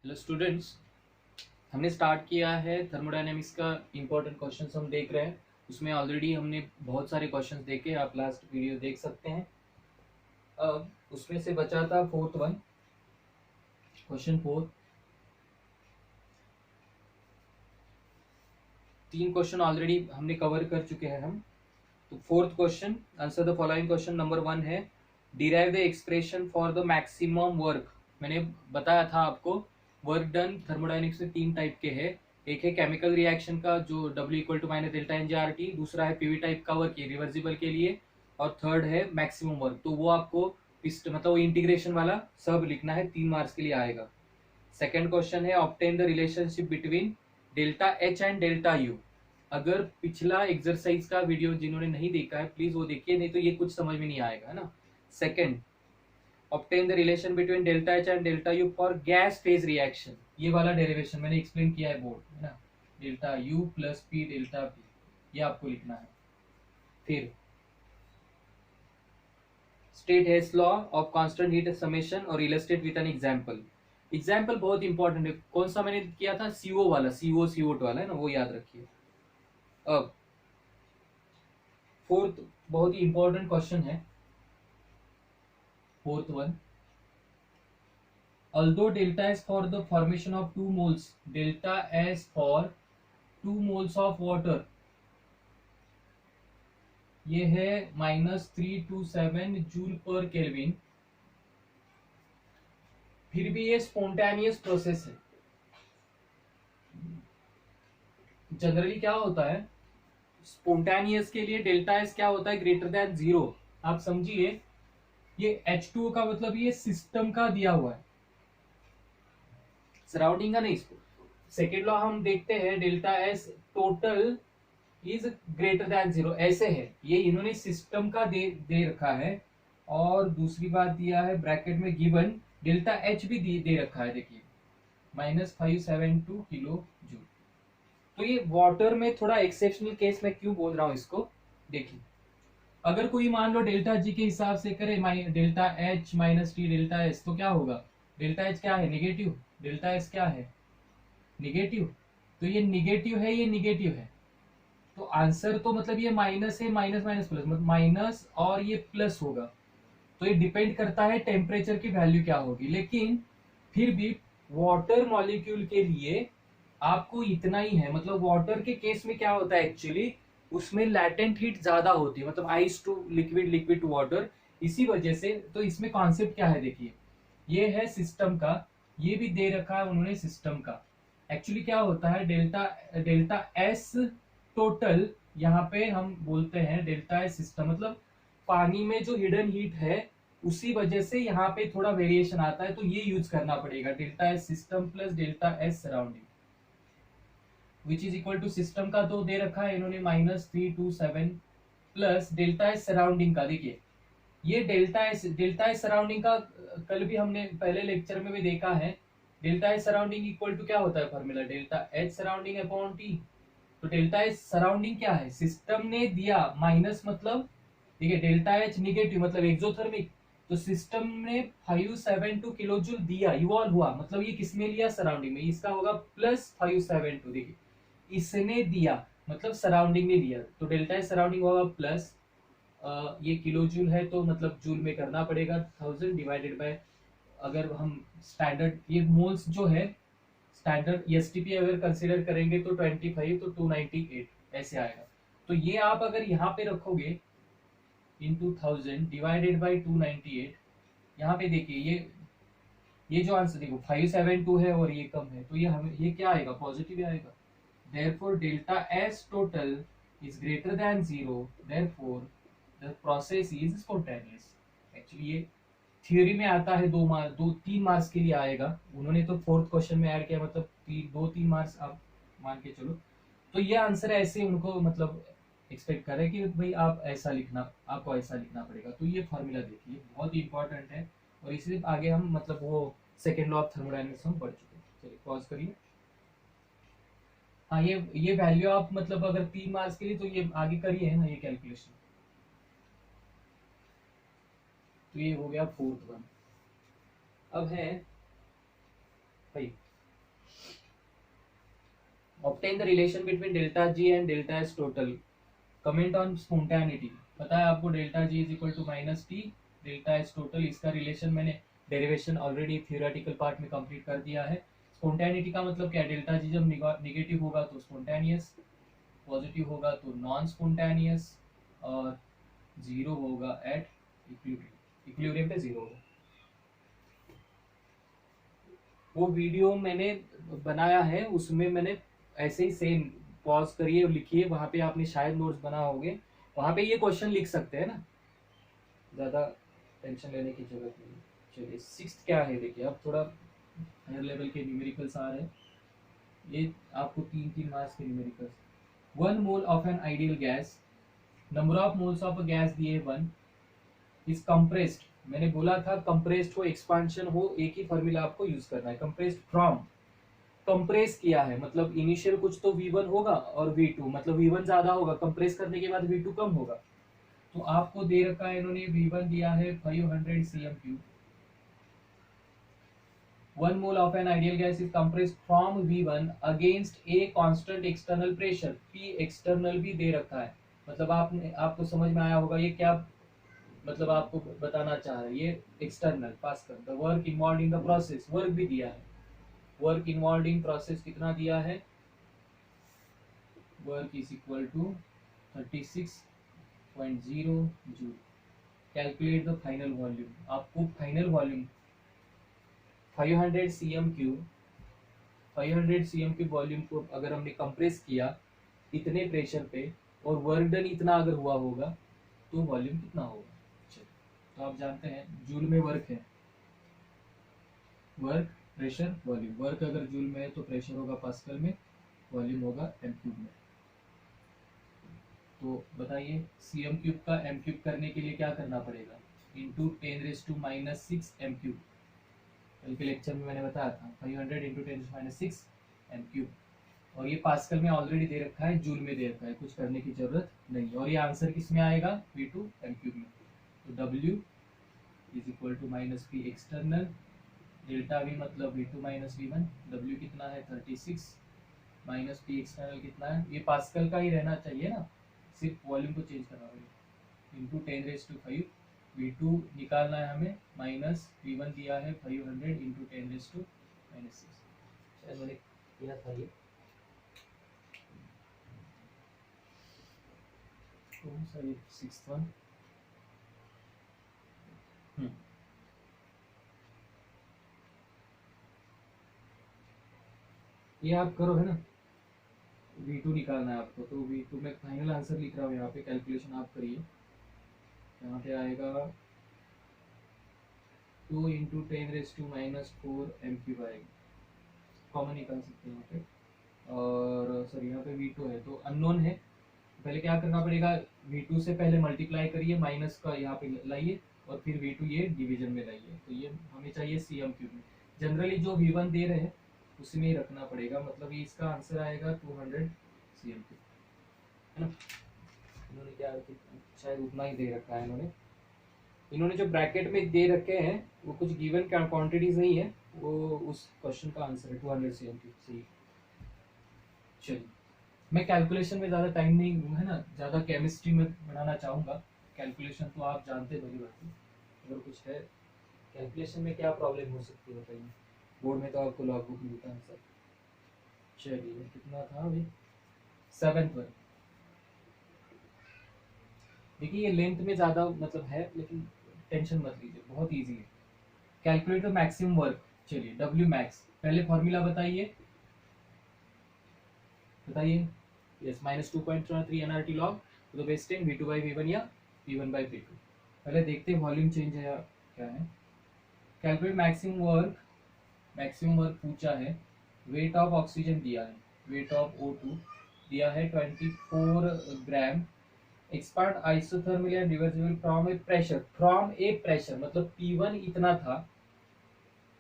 Hello students, हमने start किया है थर्मोडायनेमिक्स का इम्पोर्टेंट क्वेश्चंस हम देख रहे हैं। उसमें ऑलरेडी हमने बहुत सारे क्वेश्चंस देखे, आप लास्ट वीडियो देख सकते हैं। अब उसमें से बचा था fourth one, question 4। 3 question already हमने कवर कर चुके हैं हम। तो fourth question, answer the following question number 1 है, derive the expression for the maximum work. मैंने बताया था आपको, वर्क डन थर्मोडायनेमिक्स में 3 टाइप के हैं। एक है केमिकल रिएक्शन का जो W equal to minus delta N J R T, दूसरा है पीवी टाइप का वर्क, ये रिवर्सिबल के लिए, और थर्ड है मैक्सिमम वर्क। तो वो आपको मतलब वो इंटीग्रेशन वाला सब लिखना है, 3 मार्क्स के लिए आएगा। सेकेंड क्वेश्चन है, obtain the relationship between delta H and delta U. अगर पिछला एक्सरसाइज का वीडियो जिन्होंने नहीं देखा है प्लीज वो देखिए, नहीं तो ये कुछ समझ में नहीं आएगा, है ना। Second, obtain the relation between delta H and delta U for gas phase reaction. ये वाला डेरिवेशन मैंने एक्सप्लेन किया है बोर्ड, है ना। Delta U plus P delta P, ये आपको लिखना है। फिर state Hess law of constant heat summation और illustrate with an example. Example बहुत इंपॉर्टेंट है। कौन सा मैंने किया था? सीओ वाला, CO CO वाला, है ना, वो याद रखिए। अब फोर्थ बहुत ही इंपॉर्टेंट क्वेश्चन है, fourth one. Although delta S for the formation of 2 moles, delta S for 2 moles of water, ये है -327 जूल पर केल्विन। फिर भी ये स्पॉन्टेनियस प्रोसेस है। जनरली क्या होता है, स्पॉन्टेनियस के लिए डेल्टा एस क्या होता है? Greater than 0। आप समझिए, ये H2O का मतलब ये सिस्टम का दिया हुआ है, सराउंडिंग का नहीं। सेकेंड लॉ हम देखते हैं, delta S total is greater than 0, ऐसे है। ये इन्होंने सिस्टम का दे रखा है। और दूसरी बात दिया है ब्रैकेट में गिवन, डेल्टा एच भी दे रखा है, देखिए -572 किलो जूल। तो ये वाटर में थोड़ा एक्सेप्शनल केस में क्यों बोल रहा हूं इसको, देखिए। अगर कोई मान लो डेल्टा जी के हिसाब से करे, delta H minus T delta S, तो क्या होगा? डेल्टा एच क्या है? निगेटिव। डेल्टा एस क्या है? निगेटिव। तो ये निगेटिव है, ये निगेटिव है। तो आंसर तो मतलब ये माइनस है, माइनस माइनस प्लस, मतलब माइनस और ये प्लस होगा। तो ये डिपेंड करता है टेम्परेचर की वैल्यू क्या होगी। लेकिन फिर भी वाटर मॉलिक्यूल के लिए आपको इतना ही है। मतलब वाटर के केस में क्या होता है एक्चुअली, उसमें लैटेंट हीट ज्यादा होती है, मतलब ice to liquid, liquid to water. इसी वजह से तो इसमें कॉन्सेप्ट क्या है, देखिए। ये है सिस्टम का, ये भी दे रखा है उन्होंने सिस्टम का। एक्चुअली क्या होता है, डेल्टा डेल्टा एस टोटल, यहाँ पे हम बोलते हैं डेल्टा एस सिस्टम, मतलब पानी में जो हिडन हीट है उसी वजह से यहाँ पे थोड़ा वेरिएशन आता है। तो ये यूज करना पड़ेगा, delta S system plus delta S surrounding, which is equal to system का तो दे रखा है इन्होंने -327 प्लस डेल्टा एस सराउंडिंग का। देखिए ये डेल्टा एस सराउंडिंग का कल भी हमने पहले लेक्चर में भी देखा है। Delta S surrounding equal to क्या होता है formula? Delta H surrounding upon T. तो डेल्टा एच सराउंडिंग क्या है? सिस्टम ने दिया माइनस, मतलब देखिए डेल्टा एच निगेटिव मतलब एक्सोथर्मिक। तो सिस्टम ने 572 किलो जूल दिया, इवॉल्व हुआ, मतलब ये किसमें लिया? सराउंडिंग में। इसका होगा +572, देखिए इसने दिया मतलब सराउंडिंग ने दिया। तो डेल्टा एच सराउंडिंग होगा प्लस, ये किलो जूल है तो मतलब जूल में करना पड़ेगा 1000 डिवाइडेड बाय, अगर हम स्टैंडर्ड ये मोल्स जो है स्टैंडर्ड एसटीपी अगर कंसीडर करेंगे तो 25, तो 298 ऐसे आएगा। तो ये आप अगर यहाँ पे रखोगे इंटू 1000 डिवाइडेड बाई 298, यहाँ पे देखिए ये जो आंसर देखो 572 है और ये कम है, तो ये हमें ये क्या आएगा? पॉजिटिव आएगा। Therefore delta S total is greater than 0, therefore the process is spontaneous. Actually ये थ्योरी में आता है, 2-3 मार्क्स के लिए आएगा। उन्होंने तो फोर्थ क्वेश्चन में ऐड किया, मतलब 2-3 मार्क्स आप मान के चलो। तो ये आंसर ऐसे उनको मतलब एक्सपेक्ट कर रहे हैं कि भाई आप ऐसा लिखना, आपको ऐसा लिखना पड़ेगा। तो ये फॉर्मूला देखिए बहुत ही इंपॉर्टेंट है, और इसलिए आगे हम मतलब वो सेकेंड लॉ ऑफ थर्मोडायनेमिक्स हम पढ़ चुके हैं। चलिए पॉज करिए। हाँ, ये वैल्यू आप मतलब अगर 3 मार्क्स के लिए, तो ये आगे करिए, है ना, ये कैलकुलेशन। तो ये हो गया फोर्थ वन। अब है भाई obtain the relation between delta G and delta S total, comment on spontaneity. पता है आपको delta G is equal to minus T delta S total, इसका रिलेशन मैंने डेरिवेशन ऑलरेडी थियोरेटिकल पार्ट में कंप्लीट कर दिया है। स्पॉन्टेनिटी का मतलब क्या है, डेल्टा जी जब निगेटिव होगा तो स्पॉन्टेनियस, पॉजिटिव होगा तो नॉन स्पॉन्टेनियस, और जीरो होगा एट इक्विलिब्रियम, इक्विलिब्रियम पे जीरो होगा। वो वीडियो मैंने बनाया है, उसमें मैंने ऐसे ही सेम पॉज करिए और लिखिए, वहां पे आपने शायद नोट्स बना होगे, वहां पे ये क्वेश्चन लिख सकते हैं ना, ज्यादा टेंशन लेने की जरूरत नहीं। चलिए सिक्स्थ क्या है, देखिए अब थोड़ा हायर लेवल के न्यूमेरिकल्स आ रहे हैं, ये आपको 3-3 मार्क्स के numericals. 1 mole of an ideal gas, number of moles of a gas दिए 1, इज कंप्रेस्ड, मैंने बोला था कंप्रेस्ड हो एक्सपांशन हो एक ही फॉर्मूला आपको यूज करना है, कंप्रेस्ड फ्रॉम, कंप्रेस किया है मतलब इनिशियल कुछ तो V1 होगा और V2, मतलब V1 ज्यादा होगा, कंप्रेस करने के बाद V2 कम होगा। तो आपको दे रखा है, इन्होंने V1 दिया है 500 cm3, 1 mole of an ideal gas is compressed from V1 against a constant external pressure, P external भी दे रखा है, मतलब आपको समझ में आया होगा ये क्या मतलब आपको बताना चाह रहा है, ये एक्सटर्नल पास कर, the work involve in the process, work भी दिया है, वर्क इन्वॉल्व इन प्रोसेस कितना दिया है, work is equal to 36.0 joule. Calculate the final volume, आपको final volume 500 cm cube, 500 cm cube volume को अगर हमने कंप्रेस किया इतने प्रेशर पे और वर्क डन इतना अगर हुआ होगा तो वॉल्यूम कितना होगा। तो आप जानते हैं जूल में वर्क है, वर्क प्रेशर वॉल्यूम, वर्क अगर जूल में है तो प्रेशर होगा पास्कल में, वॉल्यूम होगा एम क्यूब में। तो बताइए cm क्यूब का m क्यूब करने के लिए क्या करना पड़ेगा, इंटू 10⁻⁻6 m क्यूब, कल के लेक्चर में मैंने बताया था 500 इंटू 10⁻⁶ m क्यूब, और ये पास्कल में ऑलरेडी दे रखा है, जूल में दे रखा है, कुछ करने की जरूरत नहीं, और ये आंसर किस में आएगा V2 m क्यूब में। तो W is equal to minus P external, delta V मतलब V2 माइनस V1, W कितना है 36 माइनस पी एक्सटर्नल कितना है, ये पास्कल का ही रहना चाहिए ना, सिर्फ वॉल्यूम को चेंज करना पड़ेगा, इंटू 10⁵, V2 निकालना है हमें, माइनस V1 दिया है 500 इंटू 10⁻⁻6, शायद मैंने किया था ये, कौन सा ये 6th वन, ये आप करो है ना, V2 निकालना है आपको, तो V2 में फाइनल आंसर लिख रहा हूँ यहाँ पे, कैलकुलेशन आप करिए, यहाँ पे आएगा 2 इंटू 10⁻⁻4 m क्यूब आएगा, कॉमन निकाल सकते हैं यहाँ पे, और सर यहाँ पे V2 है तो अननोन है, पहले क्या करना पड़ेगा, V2 से पहले मल्टीप्लाई करिए, माइनस का यहाँ पे लाइए और फिर V2 ये डिवीजन में लाइए, तो ये हमें चाहिए cm क्यूब में, जनरली जो V1 दे रहे हैं उसी में ही रखना पड़ेगा, मतलब ये इसका आंसर आएगा 200 cm क्यूब, है ना। इन्होंने क्या शायद उतना ही दे रखा है, इन्होंने जो ब्रैकेट में दे रखे हैं वो कुछ गिवन क्वांटिटीज नहीं है, वो उस क्वेश्चन का आंसर है 200 cm क्यूब। सही, चलिए मैं कैलकुलेशन में ज़्यादा टाइम नहीं है ना, ज़्यादा केमिस्ट्री में बनाना चाहूँगा, कैलकुलेशन तो आप जानते भली बात, अगर कुछ है कैलकुलेशन में क्या प्रॉब्लम हो सकती है बताइए, बोर्ड में तो आपको लॉग बुक मिलता है सर। चलिए कितना था अभी 7th वन, देखिए ये लेंथ में ज़्यादा मतलब है लेकिन टेंशन मत लीजिए, बहुत ईजी है। कैलकुलेट द मैक्सिमम वर्क, चलिए W मैक्स, पहले फॉर्मूला बताइए, yes -2.3 nRT log to the base 10 V2 by V1 या V1 by V2, पहले देखते हैं वॉल्यूम चेंज है या क्या है। कैलकुलेट मैक्सिमम वर्क पूछा है, वेट ऑफ ऑक्सीजन दिया है, वेट ऑफ O2 दिया है 24 gram, expand isothermal and reversible from a pressure मतलब P1 इतना था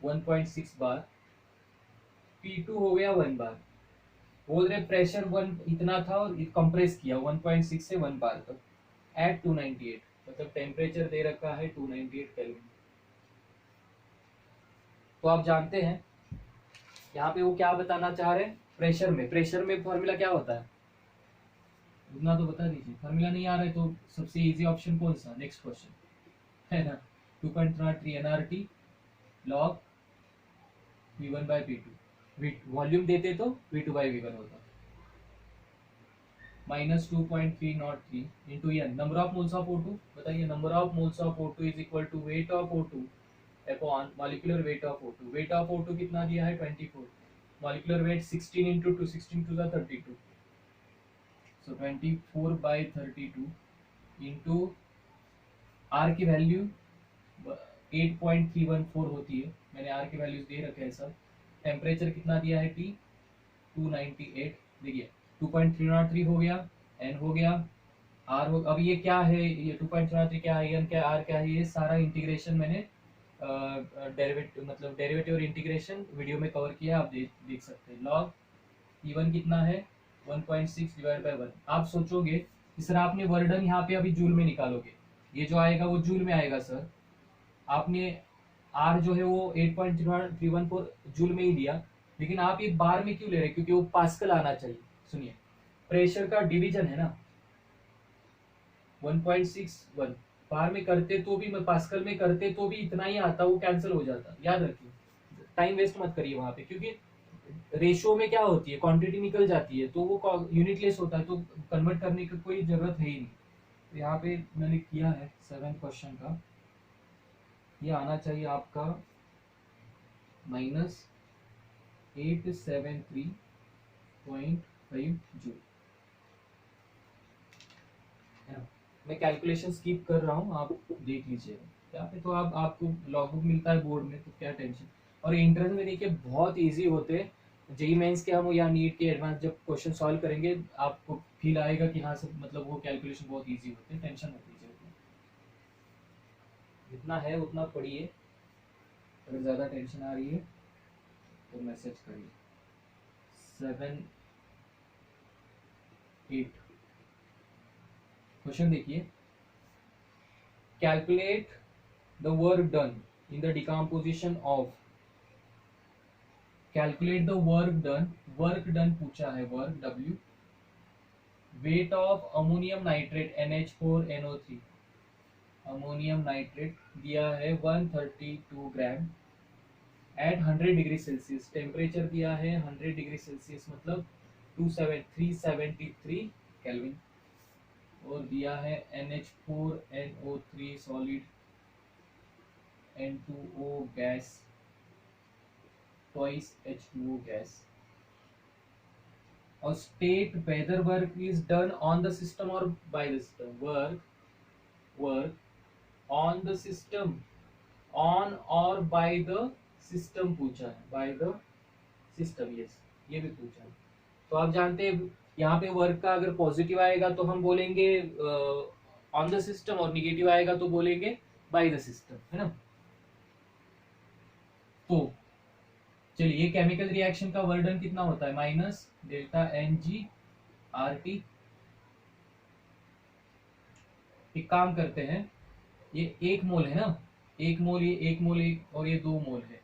1.6 बार, P2 हो गया 1 बार, बोल रहे प्रेशर 1 इतना था और कंप्रेस किया 1.6 से 1 बार तक एट 298, मतलब टेम्परेचर दे रखा है 298 केल्विन। तो आप जानते हैं यहाँ पे वो क्या बताना चाह रहे हैं, प्रेशर में फॉर्मूला क्या होता है, उतना तो बता दीजिए। फॉर्मूला नहीं आ रहा है तो सबसे इजी ऑप्शन कौन सा, नेक्स्ट क्वेश्चन है ना, 2.3 एनआरटी लॉग V1/P2, वॉल्यूम देते तो V2/V1 होता, -2.303 into N, number of moles of O2, बताइए number of moles of O2 is equal to weight of O2 upon molecular weight of O2। Weight of O2 कितना दिया है 24, molecular weight 16 into 2, 16 two 32, so 24/32 into R की value 8.314 होती है, मैंने are की values दे रखे हैं सब। टेम्परेचर कितना दिया है T 298, देखिए 2.303 हो गया, एन हो गया, आर हो। अब ये क्या है, ये 2.303 क्या है, एन क्या, आर क्या है, ये सारा इंटीग्रेशन मैंने डेरिवेटिव और इंटीग्रेशन वीडियो में कवर किया, आप देख सकते हैं। लॉग E1 कितना है 1.6 डिवाइड बाय 1। आप सोचोगे कि सर आपने वर्क डन यहाँ पे अभी जूल में निकालोगे, ये जो आएगा वो जूल में आएगा सर, आपने आर जो है वो 8.314 जूल में ही दिया, लेकिन आप ये बार में क्यों ले रहे हैं, क्योंकि वो पास्कल आना चाहिए। सुनिए, प्रेशर का डिवीजन है ना 1.61, बार में करते तो भी, पास्कल में करते तो भी इतना ही आता, वो कैंसिल हो जाता, याद रखिए, टाइम वेस्ट मत करिए वहां पे, क्योंकि रेशियो में क्या होती है, क्वांटिटी निकल जाती है तो वो यूनिटलेस होता है, तो कन्वर्ट करने की कोई जरूरत है ही नहीं। तो यहाँ पे मैंने किया है 7 क्वेश्चन का, ये आना चाहिए आपका -873.5 जूल। मैं कैलकुलेशन स्किप कर रहा हूँ, आप देख लीजिएगा यहाँ पे, तो आप आपको लॉगबुक मिलता है बोर्ड में, तो क्या टेंशन। और एंट्रेंस में देखिए बहुत इजी होते हैं, जेई मेंस के हम या नीट के एडवांस जब क्वेश्चन सॉल्व करेंगे आपको फील आएगा कि हाँ सर, मतलब वो कैलकुलेशन बहुत इजी होते हैं, टेंशन मत लीजिए, जितना है उतना पढ़िए, अगर ज़्यादा टेंशन आ रही है तो मैसेज करिए। 7 8 क्वेश्चन देखिए, calculate the work done in the decomposition of, calculate the work done पूछा है, work W, weight of ammonium nitrate NH4NO3, ammonium nitrate दिया है 132 ग्राम एट 100 डिग्री सेल्सियस, टेम्परेचर दिया है 100 डिग्री सेल्सियस मतलब 373 केल्विन, और दिया है NH4NO3 solid, N2O gas, twice H2O gas, और state whether work is done on the system और by the system, work on the system, on और बाय द सिस्टम पूछा है, बाय द सिस्टम, यस ये भी पूछा है। तो आप जानते हैं यहाँ पे वर्क का अगर पॉजिटिव आएगा तो हम बोलेंगे ऑन द सिस्टम, और निगेटिव आएगा तो बोलेंगे बाय द सिस्टम, है ना। तो चलिए, ये केमिकल रिएक्शन का वर्क डन कितना होता है, -ΔNg/RT। एक काम करते हैं, ये 1 मोल है ना, 1 मोल, ये 1 मोल और ये 2 मोल है,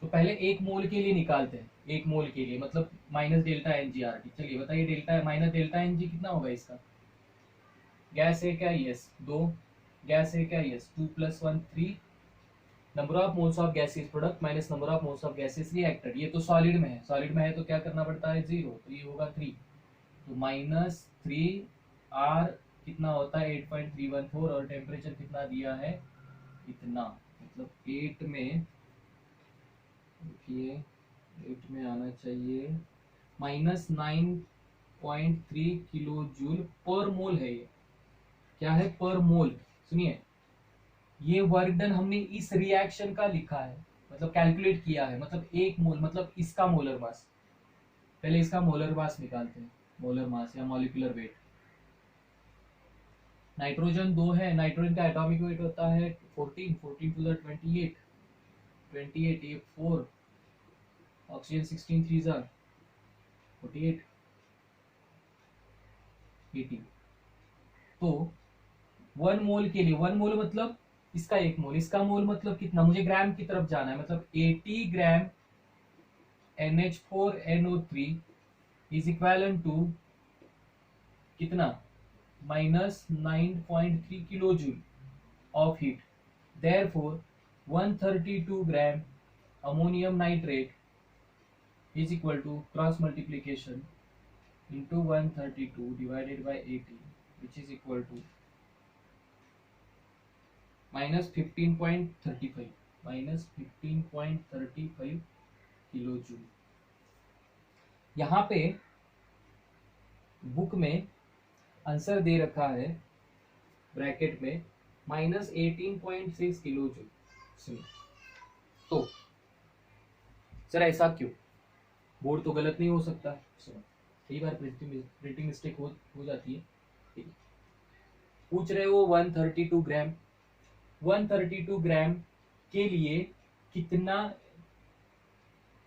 तो पहले 1 मोल के लिए निकालते हैं, 1 मोल के लिए मतलब -ΔNg/RT। चलिए बताइए, -ΔNg कितना होगा इसका, गैस है क्या, यस 2, गैस है क्या, yes 2 + 1 3, number of moles of gases product minus number of moles of gases reacted, ये तो सॉलिड में है, सॉलिड में है तो क्या करना पड़ता है 0, तो ये होगा 3, तो -3 R कितना होता है 8.314, और टेम्परेचर कितना दिया है इतना, मतलब 8 में, देखिए 8 में आना चाहिए -9.3 किलो जूल पर मोल है, ये क्या है पर मोल। सुनिए, ये वर्क डन हमने इस रिएक्शन का लिखा है, मतलब कैलकुलेट किया है, मतलब 1 मोल मतलब इसका मोलर मास, पहले इसका मोलर मास निकालते हैं, मोलर मास या मॉलिक्यूलर वेट। नाइट्रोजन 2 है, नाइट्रोजन का एटॉमिक वेट होता है 14 14 टू द 28 28, ये 4, ऑक्सीजन 16 3 48 80। तो 1 मोल के लिए, 1 मोल मतलब इसका 1 मोल, इसका मोल मतलब कितना, मुझे ग्राम की तरफ जाना है, मतलब 80 ग्राम NH4NO3 इज इक्वल टू कितना, -9.3 kilo joule of heat. Therefore 132 gram ammonium nitrate is equal to cross multiplication into 132 divided by 80 which is equal to -15.35 -15.35 kilo joule. यहाँ पे बुक में आंसर दे रखा है ब्रैकेट में -18.6 किलो जूल। तो sir ऐसा क्यों, बोर्ड तो गलत नहीं हो सकता। कई बार प्रिंटिंग मिस्टेक हो जाती है। ठीक है। पूछ रहे हो 132 ग्राम, 132 ग्राम के लिए कितना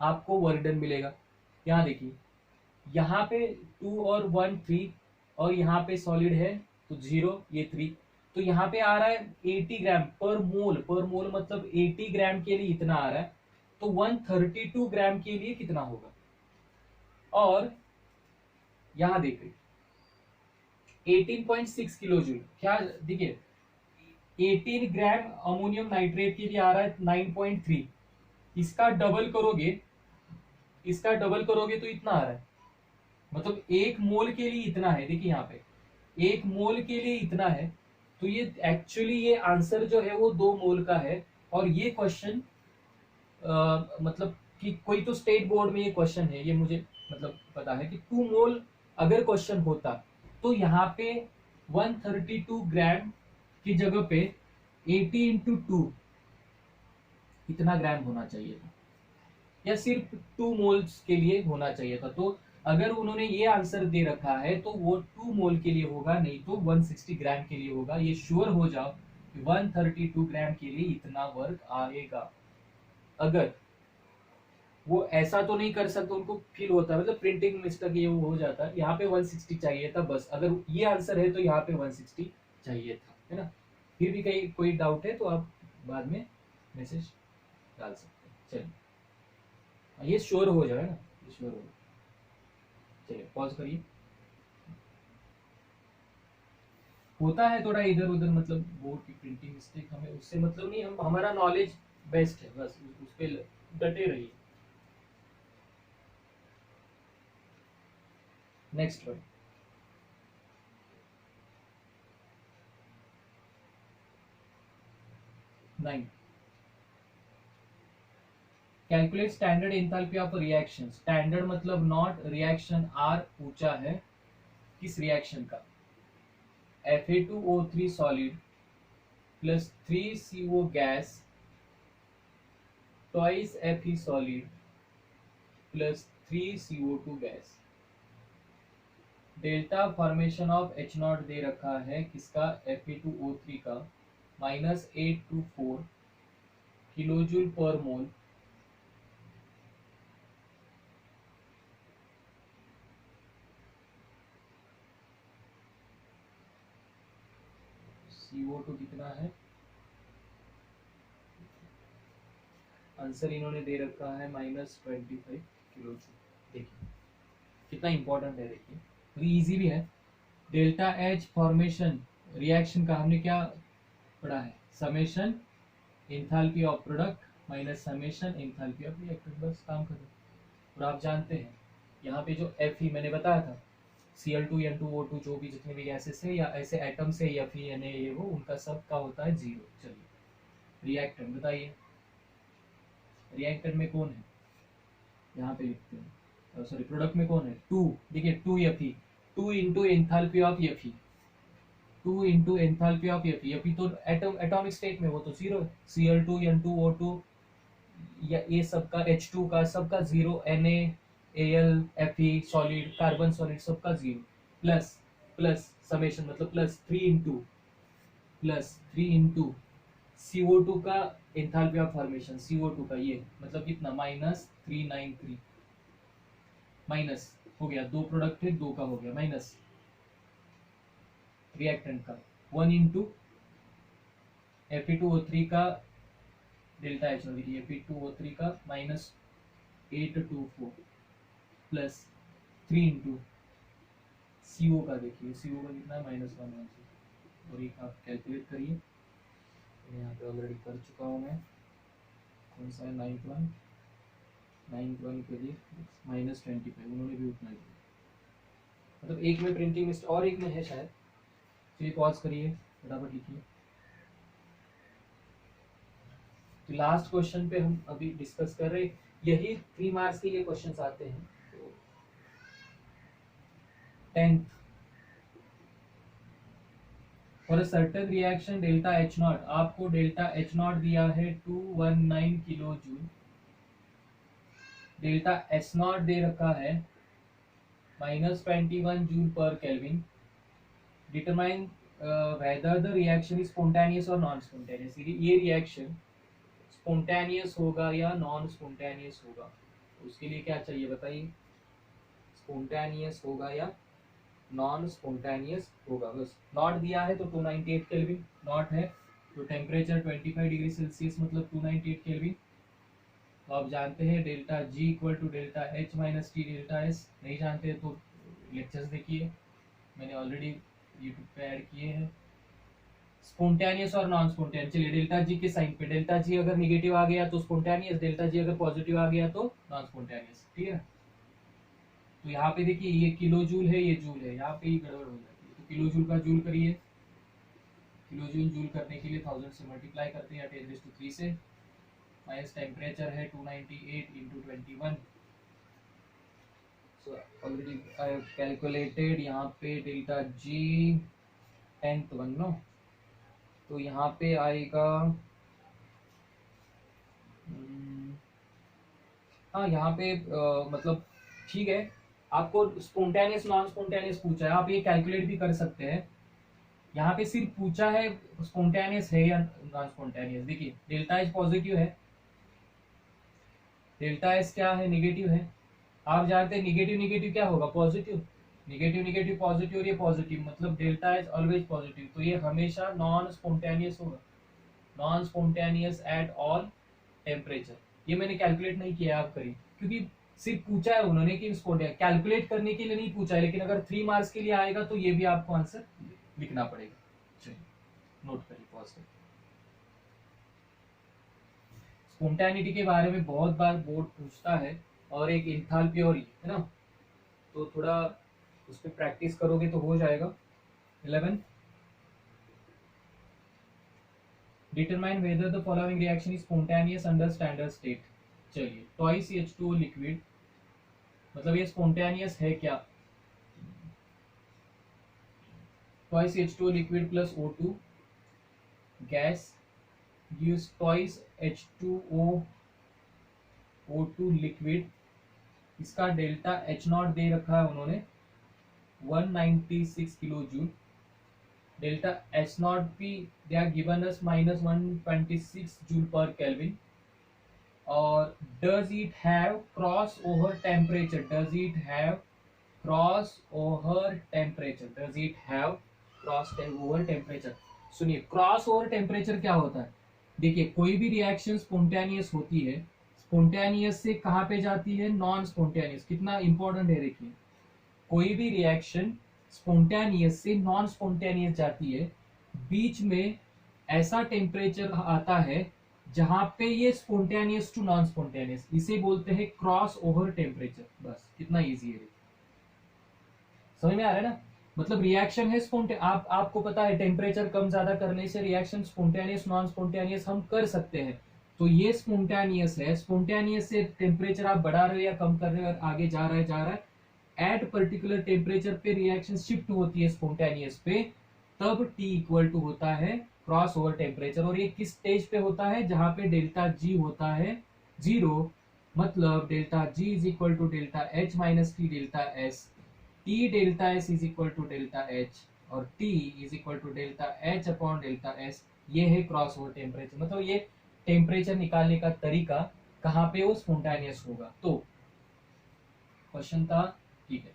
आपको वर्क डन मिलेगा। यहाँ देखिए, यहाँ पे 2 और 1 3 और यहाँ पे सॉलिड है तो 0 ये 3, तो यहाँ पे आ रहा है 80 ग्राम पर मोल। पर मोल मतलब 80 ग्राम के लिए इतना आ रहा है, तो 132 ग्राम के लिए कितना होगा। और यहाँ देखिए 18.6 किलो जूल, क्या देखिए 18 ग्राम अमोनियम नाइट्रेट के लिए आ रहा है 9.3, इसका डबल करोगे, इसका डबल करोगे तो इतना आ रहा है, मतलब 1 मोल के लिए इतना है। देखिए यहाँ पे 1 मोल के लिए इतना है, तो ये एक्चुअली ये आंसर जो है वो 2 मोल का है। और ये क्वेश्चन मतलब कि कोई तो स्टेट बोर्ड में ये क्वेश्चन है, ये मुझे मतलब पता है कि 2 मोल अगर क्वेश्चन होता तो यहाँ पे 132 ग्राम की जगह पे 80 इंटू 2 इतना ग्राम होना चाहिए था, या सिर्फ 2 मोल्स के लिए होना चाहिए था। तो अगर उन्होंने ये आंसर दे रखा है तो वो 2 मोल के लिए होगा, नहीं तो 160 ग्राम के लिए होगा। ये श्योर हो जाओ कि 132 ग्राम के लिए इतना वर्क आएगा। अगर वो ऐसा तो नहीं कर सकते, उनको फील होता है, मतलब प्रिंटिंग मिस्टेक ये वो हो जाता है। यहाँ पे 160 चाहिए था बस, अगर ये आंसर है तो यहाँ पे 160 चाहिए था, है ना। फिर भी कहीं कोई डाउट है तो आप बाद में मैसेज डाल सकते हैं। चलिए ये श्योर हो जाए ना, ये श्योर हो जाए। चलिए पॉज करिए। होता है थोड़ा इधर उधर, मतलब बोर्ड की प्रिंटिंग मिस्टेक, हमें उससे मतलब नहीं, हम हमारा नॉलेज बेस्ट है, बस उस पे डटे रहिए। Next one, nine, calculate standard enthalpy of reaction. Standard मतलब नॉट, रिएक्शन आर ऊंचा है किस रिएक्शन का, Fa2O3 solid plus 3CO gas twice Fe solid plus 3CO2 gas. Delta formation of H0 दे रखा है किसका, Fe2O3 का, -824 किलोजूल पर मोल। CO2 कितना है, आंसर इन्होंने दे रखा है -25 किलो जूल। देखिए कितना इंपॉर्टेंट है, देखिए तो इजी भी है। डेल्टा एच फॉर्मेशन रिएक्शन का हमने क्या पढ़ा है, summation enthalpy of product minus summation enthalpy of reactant, बस काम करो। और आप जानते हैं यहाँ पे जो Fe मैंने बताया था, Cl2 N2O2 जो भी जितने भी गैसेस है या ऐसे एटम से Fe Na ये वो, उनका सब का होता है 0। चलिए रिएक्टेंट बताइए, रिएक्टेंट में कौन है, यहाँ पे लिखते हैं, सॉरी प्रोडक्ट में कौन है, 2। देखिए 2 Fe, 2 into enthalpy of Fe, 2 into enthalpy of Fe तो एटॉमिक स्टेट में वो तो 0 है। Cl2 N2O2 या ये सबका H2 का सबका 0, NaAl Fe solid carbon solid सबका 0, प्लस प्लस समेशन मतलब प्लस 3 इंटू CO2 का एंथैल्पी ऑफ फॉर्मेशन, CO2 का ये मतलब कितना -393, माइनस हो गया, 2 प्रोडक्ट है 2 का हो गया, माइनस रिएक्टेंट का 1 इंटू Fe2O3 का डेल्टा H, Fe2O3 का 824 प्लस 3 इंटू CO का, देखिए CO का कितना है -116, और एक आप कैलकुलेट करिए। यहाँ पे ऑलरेडी कर चुका हूँ मैं, कौन सा है, 9th वन के लिए -25, उन्होंने भी उतना दिया, मतलब एक में प्रिंटिंग मिस्टेक और एक में है शायद। चलिए पॉज करिए, फटाफट लिखिए। तो लास्ट क्वेश्चन पे हम अभी डिस्कस कर रहे, यही 3 मार्क्स के लिए क्वेश्चंस आते हैं। तो 10th, for a certain reaction delta H not, आपको डेल्टा H नॉट दिया है 219 kilo joule, delta S not दे रखा है -21 joule per kelvin. Determine whether the reaction is spontaneous और नॉन स्पॉन्टेनियस, ये रिएक्शन स्पॉन्टेनियस होगा या नॉन स्पॉन्टेनियस होगा। उसके लिए क्या चाहिए बताइए, स्पॉन्टेनियस होगा या नॉन स्पॉन्टेनियस होगा। बस नॉट दिया है तो 298 केल्विन नॉट है, तो टेम्परेचर 25 डिग्री सेल्सियस मतलब 298 केल्विन। तो आप जानते हैं delta G equal to delta H minus T delta S, नहीं जानते हैं तो लेक्चर्स देखिए, मैंने ऑलरेडी यूट्यूब पे ऐड किए हैं। स्पॉन्टेनियस और नॉन स्पॉन्टेनियस, चलिए डेल्टा G के साइन पे, डेल्टा G अगर निगेटिव आ गया तो स्पॉन्टेनियस, डेल्टा G अगर पॉजिटिव आ गया तो नॉन स्पॉन्टेनियस, ठीक है। तो यहाँ पे देखिए ये किलो जूल है, ये जूल है, यहाँ पे ही गड़बड़ हो जाती है। तो किलो जूल का जूल करिए, किलो जूल जूल करने के लिए 1000 से मल्टीप्लाई करते हैं 10⁻³ से, माइनस टेम्परेचर है 298 into 21। So already I have calculated यहाँ पे delta G 10th one no, तो यहाँ पे आएगा हाँ यहाँ पे मतलब ठीक है, आपको स्पॉन्टेनियस नॉन स्पॉन्टेनियस पूछा है, आप ये कैलकुलेट भी कर सकते हैं। यहाँ पे सिर्फ पूछा है स्पॉन्टेनियस है या नॉन स्पॉन्टेनियस। देखिए डेल्टा H पॉजिटिव है, डेल्टा S क्या है, नेगेटिव है। आप जानते हैं निगेटिव निगेटिव क्या होगा, पॉजिटिव, निगेटिव निगेटिव पॉजिटिव, और ये पॉजिटिव, मतलब डेल्टा H ऑलवेज पॉजिटिव, तो ये हमेशा नॉन स्पॉन्टेनियस होगा, non spontaneous at all temperature. ये मैंने कैलकुलेट नहीं किया, आप करिए, क्योंकि सिर्फ पूछा है उन्होंने कि स्पॉन्टेनियस, कैलकुलेट करने के लिए नहीं पूछा है, लेकिन अगर 3 मार्क्स के लिए आएगा तो ये भी आपको आंसर लिखना पड़ेगा। चलिए नोट करिए, पॉज करिए। स्पॉन्टेनिटी के बारे में बहुत बार बोर्ड पूछता है, और एक इंथाल्पी और है ना, तो थोड़ा उस पर प्रैक्टिस करोगे तो हो जाएगा। 11, determine whether the following reaction is spontaneous under standard state. चलिए ट्वाइस H2O लिक्विड, मतलब ये स्पॉन्टेनियस है क्या, twice H2O liquid plus O2 gas gives twice H2O O2 liquid. इसका डेल्टा H नॉट दे रखा है उन्होंने 196 kilo joule, delta S nought भी they are given us -126 joule per kelvin. और does it have cross over temperature, does it have cross over temperature, does it have cross over temperature. सुनिए cross over temperature क्या होता है, देखिए कोई भी reaction spontaneous होती है, स्पॉन्टेनियस से कहाँ पे जाती है, नॉन स्पॉन्टेनियस, कितना इंपॉर्टेंट है देखिए, कोई भी रिएक्शन स्पॉन्टेनियस से नॉन स्पॉन्टेनियस जाती है, बीच में ऐसा टेम्परेचर आता है जहां पे ये स्पॉन्टेनियस टू नॉन स्पॉन्टेनियस, इसे बोलते हैं क्रॉस ओवर टेम्परेचर। बस कितना इजी है, समझ में आ रहा है ना, मतलब रिएक्शन है आपको पता है टेम्परेचर कम ज्यादा करने से रिएक्शन स्पॉन्टेनियस नॉन स्पॉन्टेनियस हम कर सकते हैं, तो ये स्पॉन्टेनियस है, स्पॉन्टेनियस से टेम्परेचर आप बढ़ा रहे हो या कम कर रहे हो और आगे जा रहा है एट पर्टिकुलर टेम्परेचर पे रिएक्शन शिफ्ट होती है स्पॉन्टेनियस पे, तब T इक्वल टू होता है क्रॉस ओवर टेम्परेचर। और ये किस स्टेज पे होता है, जहां पे डेल्टा G होता है 0, मतलब delta G is equal to delta H minus T delta S, T delta S is equal to delta H, और T is equal to delta H upon delta S। ये है क्रॉस ओवर टेम्परेचर, मतलब ये temperature निकालने का तरीका कहाँ पे वो स्पॉन्टेनियस होगा। तो क्वेश्चन था, ठीक है।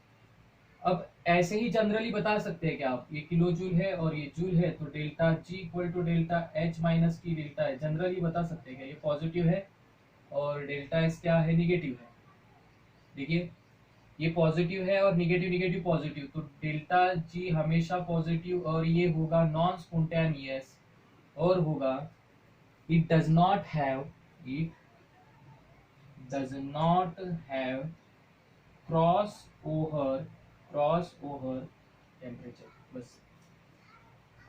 अब ऐसे ही जनरली बता सकते हैं कि आप ये किलो जूल है और ये जूल है, तो delta G equal to delta H minus T delta है, जनरली बता सकते हैं कि ये पॉजिटिव है और डेल्टा S क्या है, निगेटिव है। देखिए ये पॉजिटिव है और निगेटिव निगेटिव पॉजिटिव, तो डेल्टा जी हमेशा पॉजिटिव, और ये होगा नॉन स्पॉन्टेनियस, और होगा it does not have, it does not have cross over temperature. बस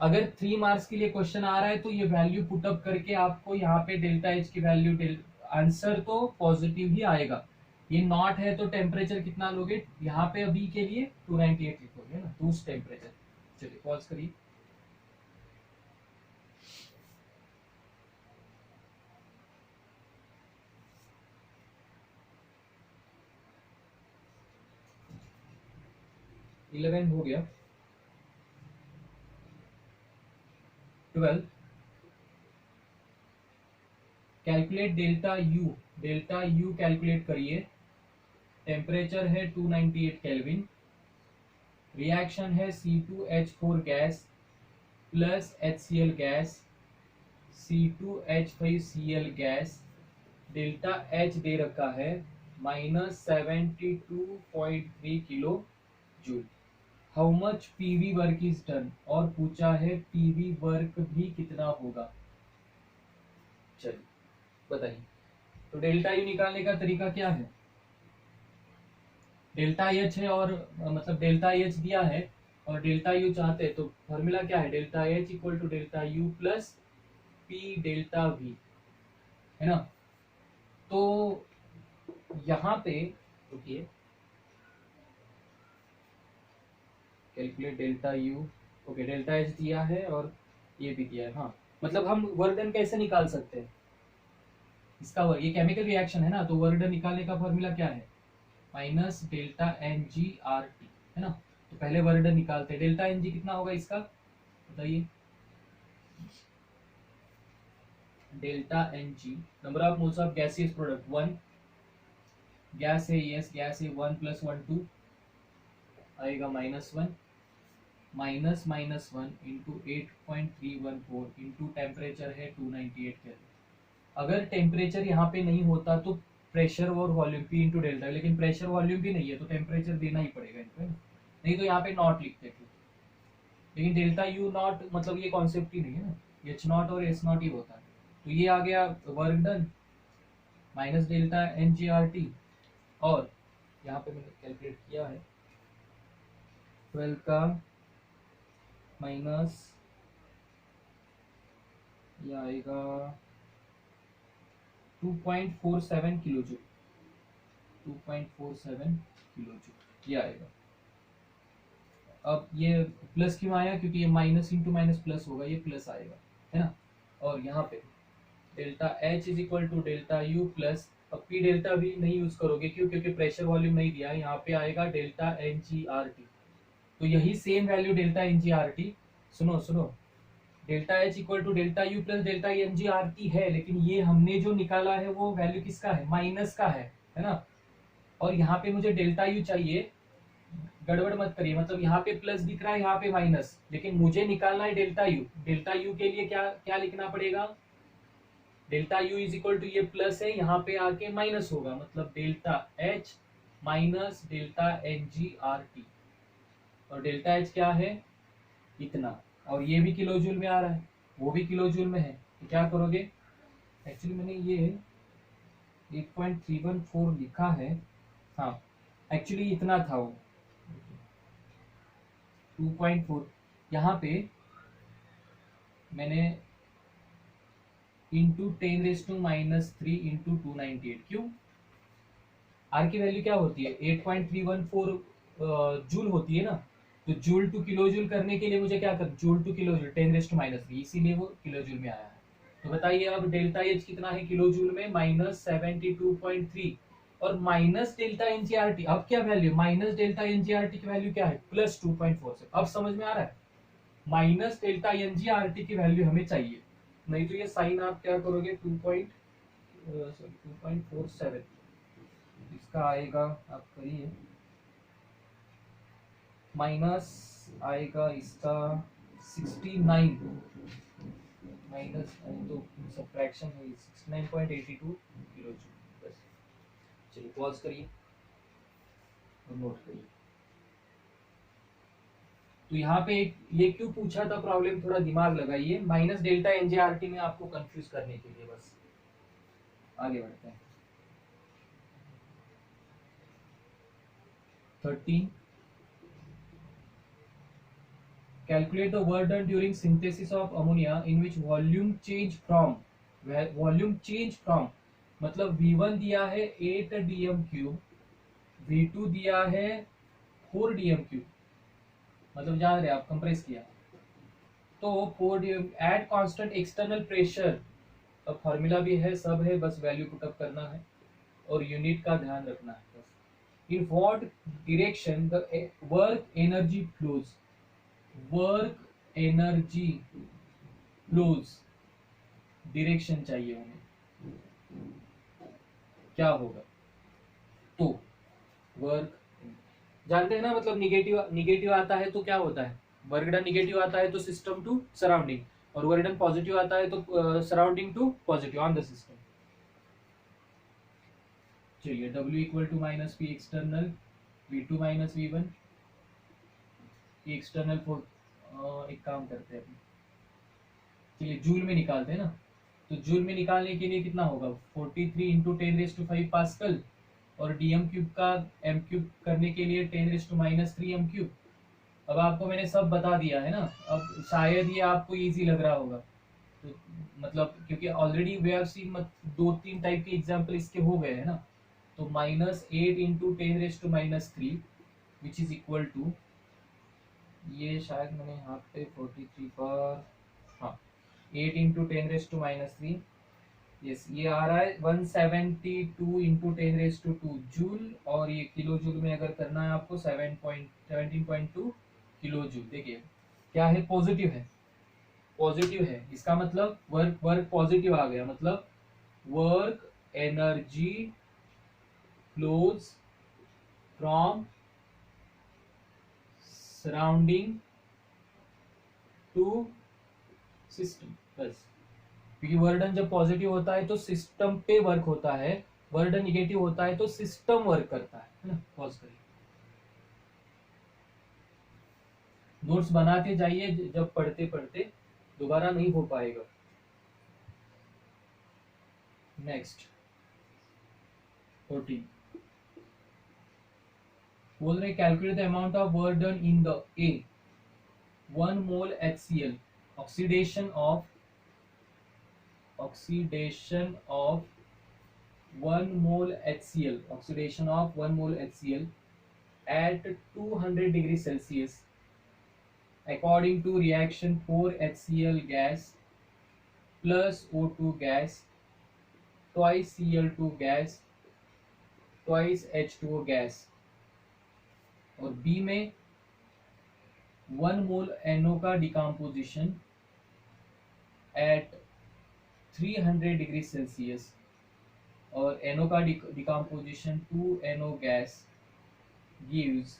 अगर 3 मार्क्स के लिए क्वेश्चन आ रहा है तो ये वैल्यू पुटअप करके आपको यहाँ पे डेल्टा एच की वैल्यू, आंसर तो पॉजिटिव ही आएगा। ये नॉट है तो टेम्परेचर कितना लोगे यहाँ पे अभी के लिए 298 लिखोगे ना, तो उस टेम्परेचर। चलिए पॉज करिए। इलेवन हो गया। 12 कैलकुलेट डेल्टा यू कैलकुलेट करिए। टेम्परेचर है 298 केल्विन, रिएक्शन है C2H4 gas plus HCl gas, C2H5Cl gas, delta H दे रखा है -72.3 kilo joule. How much PV work is done, और पूछा है पीवी वर्क भी कितना होगा। चलिए बताइए। तो डेल्टा यू निकालने का तरीका क्या है, डेल्टा एच है और मतलब डेल्टा एच दिया है और डेल्टा यू चाहते हैं, तो फॉर्मूला क्या है, delta H equal to delta U plus P delta V, है ना। तो यहाँ पे रुकिए, calculate delta U, okay delta H दिया है और ये भी दिया है। हाँ मतलब हम वर्क डन कैसे निकाल सकते हैं इसका, ये केमिकल रिएक्शन है ना, तो वर्क डन निकालने का फॉर्मूला क्या है, minus delta N G R T, है ना। तो पहले वर्क डन निकालते हैं, डेल्टा एन जी कितना होगा इसका बताइए, delta N G number of moles of gaseous product 1, gas है यस गैस है 1 + 1 2 आएगा -1, -1 इंटू 8.314 इंटू टेम्परेचर है 298 केल्विन। अगर टेम्परेचर यहाँ पे नहीं होता तो प्रेशर और वॉल्यूम पी इंटू डेल्टा, लेकिन प्रेशर वॉल्यूम भी नहीं है तो टेम्परेचर देना ही पड़ेगा इनको, नहीं तो यहाँ पे नॉट लिखते थे, लेकिन डेल्टा यू नॉट मतलब ये कॉन्सेप्ट ही नहीं है ना, एच नॉट और एस नॉट ही होता है। तो ये आ गया work done minus delta N G R T, और यहाँ पे मैंने कैलकुलेट किया है 12 का माइनस ये आएगा 2.47 किलो जूल, 2.47 किलो जूल ये आएगा। अब ये प्लस क्यों आया, क्योंकि ये माइनस इंटू माइनस प्लस होगा, ये प्लस आएगा, है ना। और यहाँ पे delta H is equal to delta U plus, अब पी डेल्टा भी नहीं यूज करोगे, क्यों, क्योंकि प्रेशर वॉल्यूम नहीं दिया, यहाँ पे आएगा delta N G R T. तो यही same value delta N G R T, सुनो सुनो, delta H equal to delta U plus delta N G R T है, लेकिन ये हमने जो निकाला है वो वैल्यू किसका है, माइनस का है ना। और यहाँ पे मुझे डेल्टा यू चाहिए, गड़बड़ मत करिए, मतलब यहाँ पे प्लस दिख रहा है यहाँ पे माइनस, लेकिन मुझे निकालना है डेल्टा यू। डेल्टा यू के लिए क्या क्या लिखना पड़ेगा, delta U is equal to ये प्लस है यहाँ पे आके माइनस होगा, मतलब delta H minus delta N G R T, और डेल्टा एच क्या है इतना, और ये भी किलो जूल में आ रहा है, वो भी किलो जूल में है, तो क्या करोगे, एक्चुअली मैंने ये 8.314 लिखा है, हाँ एक्चुअली इतना था वो 2.4, यहाँ पे मैंने इंटू 10⁻³ इंटू 298, क्यों, आर की वैल्यू क्या होती है 8.314 जूल होती है ना, तो जूल टू किलो जूल करने के लिए मुझे क्या कर, जूल टू किलो जूल 10⁻³, इसीलिए वो किलो जूल में आया है। तो बताइए अब डेल्टा एच कितना है किलो जूल में, -72.3, और माइनस डेल्टा एनजीआरटी, अब क्या वैल्यू, माइनस डेल्टा एनजीआरटी की वैल्यू क्या है +2.4 से, अब समझ में आ रहा है, माइनस डेल्टा एनजीआरटी की वैल्यू हमें चाहिए, नहीं तो ये साइन आप क्या करोगे 2.47, इसका आएगा आप करिए, माइनस आएगा इसका 69, माइनस तो सब्ट्रैक्शन है 69.82 किलो जूल। बस चलिए पॉज करिए। तो नोट करिए। तो यहाँ पे ये क्यों पूछा था प्रॉब्लम, थोड़ा दिमाग लगाइए, माइनस डेल्टा एनजेआरटी में आपको कंफ्यूज करने के लिए बस। आगे बढ़ते हैं। 13 calculate the work done during synthesis of ammonia in which volume change from मतलब V1 दिया है 8 dm क्यूब, V2 दिया है 4 dm क्यूब, मतलब जान रहे आप कंप्रेस किया तो 4 dm at constant external pressure. अब फॉर्मूला भी है, सब है, बस वैल्यू पुटअप करना है और यूनिट का ध्यान रखना है बस। In what direction the work energy flows, work energy flows, direction चाहिए हमें, क्या होगा। तो वर्क जानते हैं ना, मतलब निगेटिव निगेटिव आता है तो क्या होता है, वर्क डन निगेटिव आता है तो सिस्टम टू सराउंडिंग, और वर्क डन पॉजिटिव आता है तो surrounding to positive on the system. चलिए W equal to minus P external V2 minus V1 external four. एक काम करते हैं अभी, चलिए जूल में निकालते हैं ना। तो जूल में निकालने के लिए कितना होगा, 43 इंटू 10⁵ पास्कल, और डीएम क्यूब का एम क्यूब करने के लिए 10⁻³ एम क्यूब। अब आपको मैंने सब बता दिया है ना, अब शायद ये आपको इजी लग रहा होगा, तो मतलब क्योंकि already we have seen 2-3 type के एग्जांपल इसके हो गए हैं ना। तो -8 into 10⁻³ which is equal to, ये शायद मैंने यहाँ पे 43 पर, हाँ 8 इंटू 10⁻³ यस, ये आ रहा है 172 इंटू 10⁻² जूल, और ये किलो जूल में अगर करना है आपको 17.2 किलो जूल। देखिए क्या है, पॉजिटिव है, पॉजिटिव है, इसका मतलब वर्क पॉजिटिव आ गया, मतलब work energy flows from surrounding to system बस। क्योंकि वर्डन जब पॉजिटिव होता है तो सिस्टम पे वर्क होता है, वर्डन निगेटिव होता है तो सिस्टम वर्क करता है ना। पॉज करिए, नोट्स बनाते जाइए, जब पढ़ते पढ़ते दोबारा नहीं हो पाएगा। नेक्स्ट 14 बोल रहे calculate the amount of work done in the A 1 mole HCl oxidation of 1 mole HCl, oxidation of 1 mole HCl at 200 degrees Celsius according to reaction 4 HCl gas plus O2 gas twice Cl2 gas twice H2O gas। और B में 1 मोल NO का decomposition eight 300 degree Celsius, और NO का decomposition 2 NO gas gives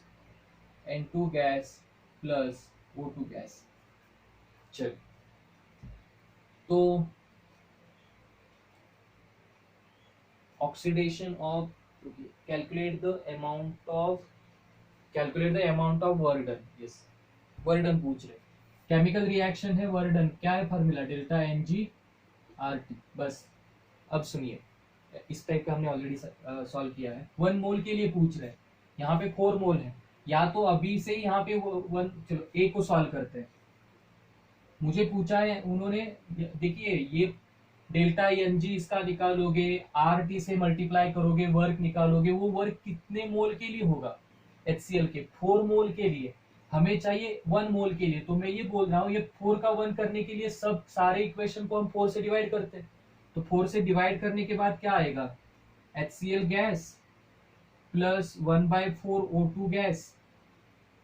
N2 gas plus O2 gas. चल तो oxidation of, calculate the amount of work done, yes work done पूछ रहे, chemical reaction है वर्क डन, क्या है फार्मूला, डेल्टा NgRT। बस अब सुनिए, इस टाइप का हमने ऑलरेडी सॉल्व किया है। 1 मोल के लिए पूछ रहे हैं, यहाँ पे 4 मोल है, या तो अभी से ही यहाँ पे चलो ए को सॉल्व करते हैं। मुझे पूछा है उन्होंने, देखिए ये डेल्टा NG इसका निकालोगे, RT से मल्टीप्लाई करोगे, वर्क निकालोगे, वो वर्क कितने मोल के लिए होगा, HCl के 4 मोल के लिए, हमें चाहिए 1 मोल के लिए। तो मैं ये बोल रहा हूँ, ये 4 का 1 करने के लिए सब सारे इक्वेशन को हम 4 से डिवाइड करते हैं, तो 4 से डिवाइड करने के बाद क्या आएगा, HCl gas plus 1/4 O2 gas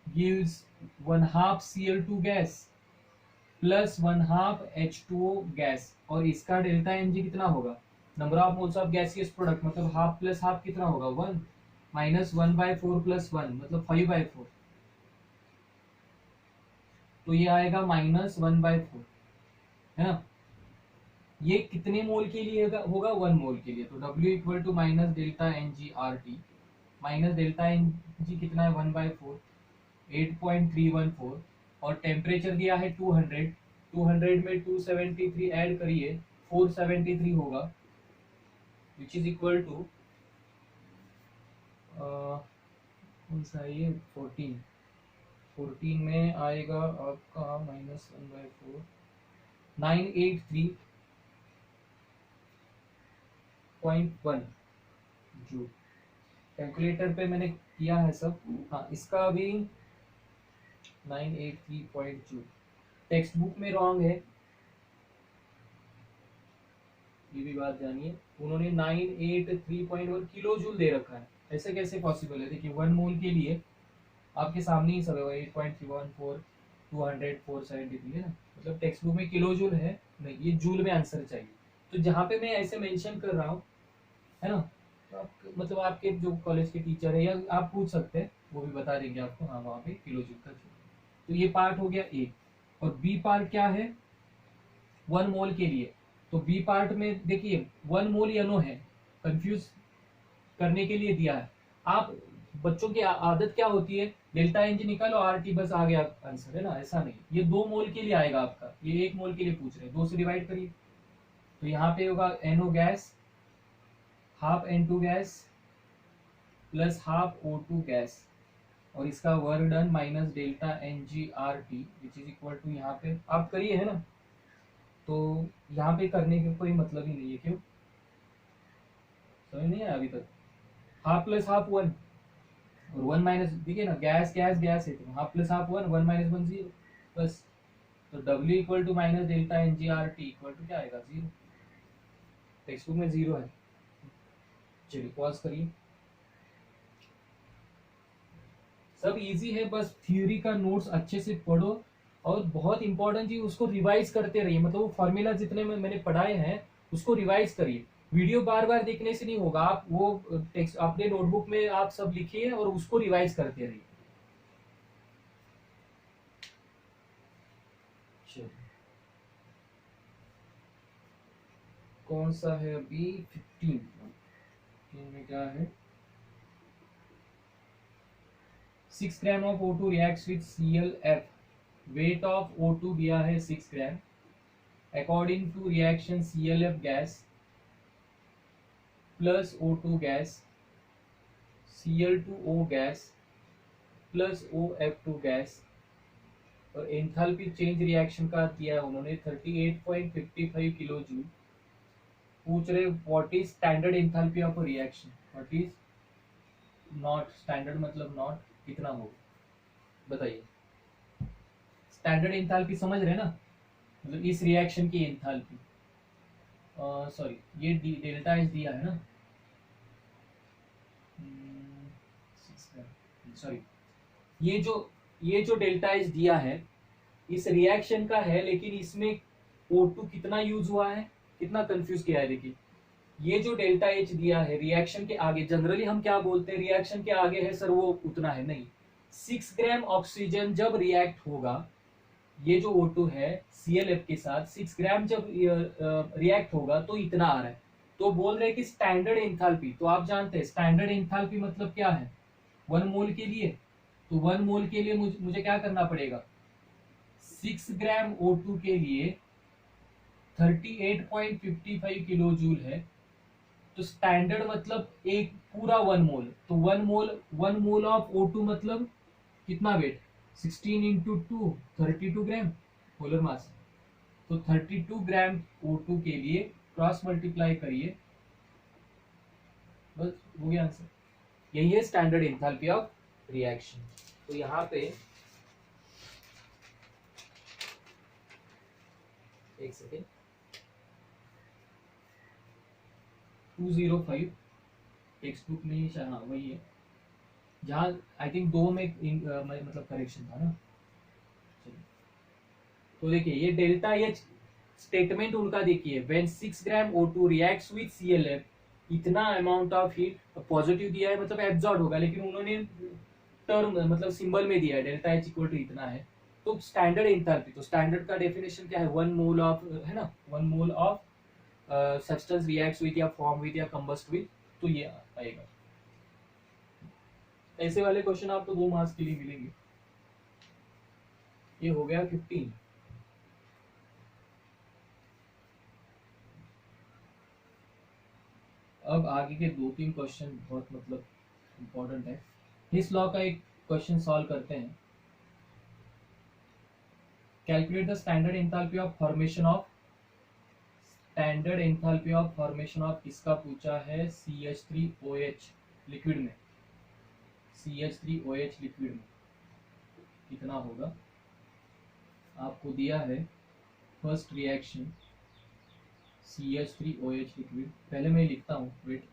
gives 1/2 Cl2 gas plus 1/2 H2O gas, और इसका डेल्टा Ng कितना होगा, number of moles of gaseous product, मतलब हाफ प्लस हाफ कितना होगा 1 माइनस 1/4 प्लस 1 मतलब 5/4, तो ये आएगा -1/4 है ना। ये कितने मोल के लिए होगा 1 मोल के लिए, तो W equal to minus delta NgRT minus delta N G कितना है 1/4, 8.314, और टेम्परेचर दिया है 200, 200 में 273 ऐड करिए 473 होगा, विच इज इक्वल टू कौन सा है ये 14, 14 में आएगा आपका -1/4, 983.1 जूल। कैलकुलेटर पे मैंने किया है सब। हाँ, इसका भी 983 पॉइंट जूल, टेक्स्ट बुक में रॉन्ग है, ये भी बात जानिए। उन्होंने 983.1 किलो जूल दे रखा है, ऐसे कैसे पॉसिबल है? देखिए 1 मोल के लिए आपके सामने ही सब है, 8.314, 200, 473 है ना, मतलब टेक्स्ट बुक में किलो जूल है नहीं, ये जूल में आंसर चाहिए। तो जहाँ पे मैं ऐसे मेंशन कर रहा हूँ, है ना, तो आप मतलब आपके जो कॉलेज के टीचर है या आप पूछ सकते हैं, वो भी बता देंगे आपको, हाँ वहाँ पे किलो जूल का जूल। तो ये पार्ट हो गया ए। और बी पार्ट क्या है 1 मोल के लिए? तो बी पार्ट में देखिए 1 मोल यनो है, कंफ्यूज करने के लिए दिया है। आप बच्चों की आदत क्या होती है, डेल्टा एन जी निकालो आर टी बस आ गया आंसर, है ना, ऐसा नहीं, ये 2 मोल के लिए आएगा आपका, ये 1 मोल के लिए पूछ रहे हैं, 2 से डिवाइड करिए, तो यहाँ पे होगा NO gas, half N2 gas plus half O2 gas, और इसका work done minus delta NgRT which is equal to, यहाँ पे आप करिए, है ना, तो यहाँ पे करने का कोई मतलब ही नहीं है, क्यों समझ नहीं आया अभी तक? हाफ प्लस हाफ 1, और 1 माइनस, देखिए ना, गैस गैस गैस है, तो हाफ प्लस हाफ 1, 1 माइनस 1 0, बस। तो W equal to minus delta NgRT equal to क्या आएगा 0, टेक्स्ट बुक में 0 है। चलिए पॉज करिए, सब इजी है, बस थ्योरी का नोट्स अच्छे से पढ़ो, और बहुत इंपॉर्टेंट चीज उसको रिवाइज करते रहिए, मतलब वो फॉर्मूला जितने में मैंने पढ़ाए हैं उसको रिवाइज करिए। वीडियो बार बार देखने से नहीं होगा, आप वो टेक्स्ट अपने नोटबुक में आप सब लिखिए और उसको रिवाइज करते रहिए। कौन सा है अभी 15 में क्या है, 6 gram of O2 reacts with ClF, weight of O2 दिया है 6 gram, according to reaction ClF gas plus O2 gas, Cl2O gas plus OF2 gas, और एंथैल्पी चेंज रिएक्शन का दिया है उन्होंने 38.55 किलो जूल। पूछ रहे what is standard enthalpy of a reaction, what is nought standard, मतलब नॉट कितना होगा बताइए। स्टैंडर्ड एंथैल्पी समझ रहे हैं ना, मतलब इस रिएक्शन की एंथैल्पी, सॉरी ये डेल्टा एच दिया है ना, सॉरी ये जो डेल्टा एच दिया है इस रिएक्शन का है, लेकिन इसमें O2 कितना यूज हुआ है, कितना कंफ्यूज किया है। देखिए ये जो डेल्टा एच दिया है रिएक्शन के आगे, जनरली हम क्या बोलते हैं रिएक्शन के आगे है सर वो उतना है, नहीं, 6 ग्राम ऑक्सीजन जब रिएक्ट होगा, ये जो O2 है ClF के साथ 6 ग्राम जब रिएक्ट होगा तो इतना आ रहा है, तो बोल रहे हैं कि स्टैंडर्ड एंथैल्पी, तो आप जानते हैं स्टैंडर्ड एंथैल्पी मतलब क्या है 1 मोल के लिए, तो 1 मोल के लिए मुझे क्या करना पड़ेगा, 6 ग्राम O2 के लिए 38.55 किलो जूल है, तो स्टैंडर्ड मतलब एक पूरा 1 मोल, तो 1 मोल ऑफ O2 मतलब कितना weight, 16 into 2 32 gram molar mass, तो 32 ग्राम O2 के लिए क्रॉस मल्टीप्लाई करिए, बस हो गया आंसर। यही है स्टैंडर्ड एंथैल्पी ऑफ रिएक्शन। तो यहाँ पे एक सेकेंड 205 टेक्स्ट बुक में, हाँ वही है, जहाँ आई थिंक 2 में मतलब करेक्शन था ना। तो देखिए ये डेल्टा एच स्टेटमेंट उनका देखिए, when 6 gram O2 reacts with ClF इतना अमाउंट ऑफ हीट, पॉजिटिव दिया है मतलब एब्जॉर्ब होगा, लेकिन उन्होंने टर्म मतलब सिंबल में दिया है डेल्टा एच इक्वल टू इतना है, तो स्टैंडर्ड एंथैल्पी, तो स्टैंडर्ड का डेफिनेशन क्या है 1 मोल ऑफ, है ना, 1 mole of substance reacts with या फॉर्म विद या कंबस्ट विद, तो ये आएगा। ऐसे वाले क्वेश्चन आपको 2 मार्क्स के लिए मिलेंगे। ये हो गया 15। अब आगे के 2-3 क्वेश्चन बहुत मतलब इम्पोर्टेंट है। इस लॉ का एक क्वेश्चन सॉल्व करते हैं। Calculate the standard enthalpy of formation of किसका पूछा है? CH3OH लिक्विड में। CH3OH लिक्विड में कितना होगा? आपको दिया है फर्स्ट रिएक्शन CH3OH लिक्विड। पहले मैं लिखता हूँ, वेट।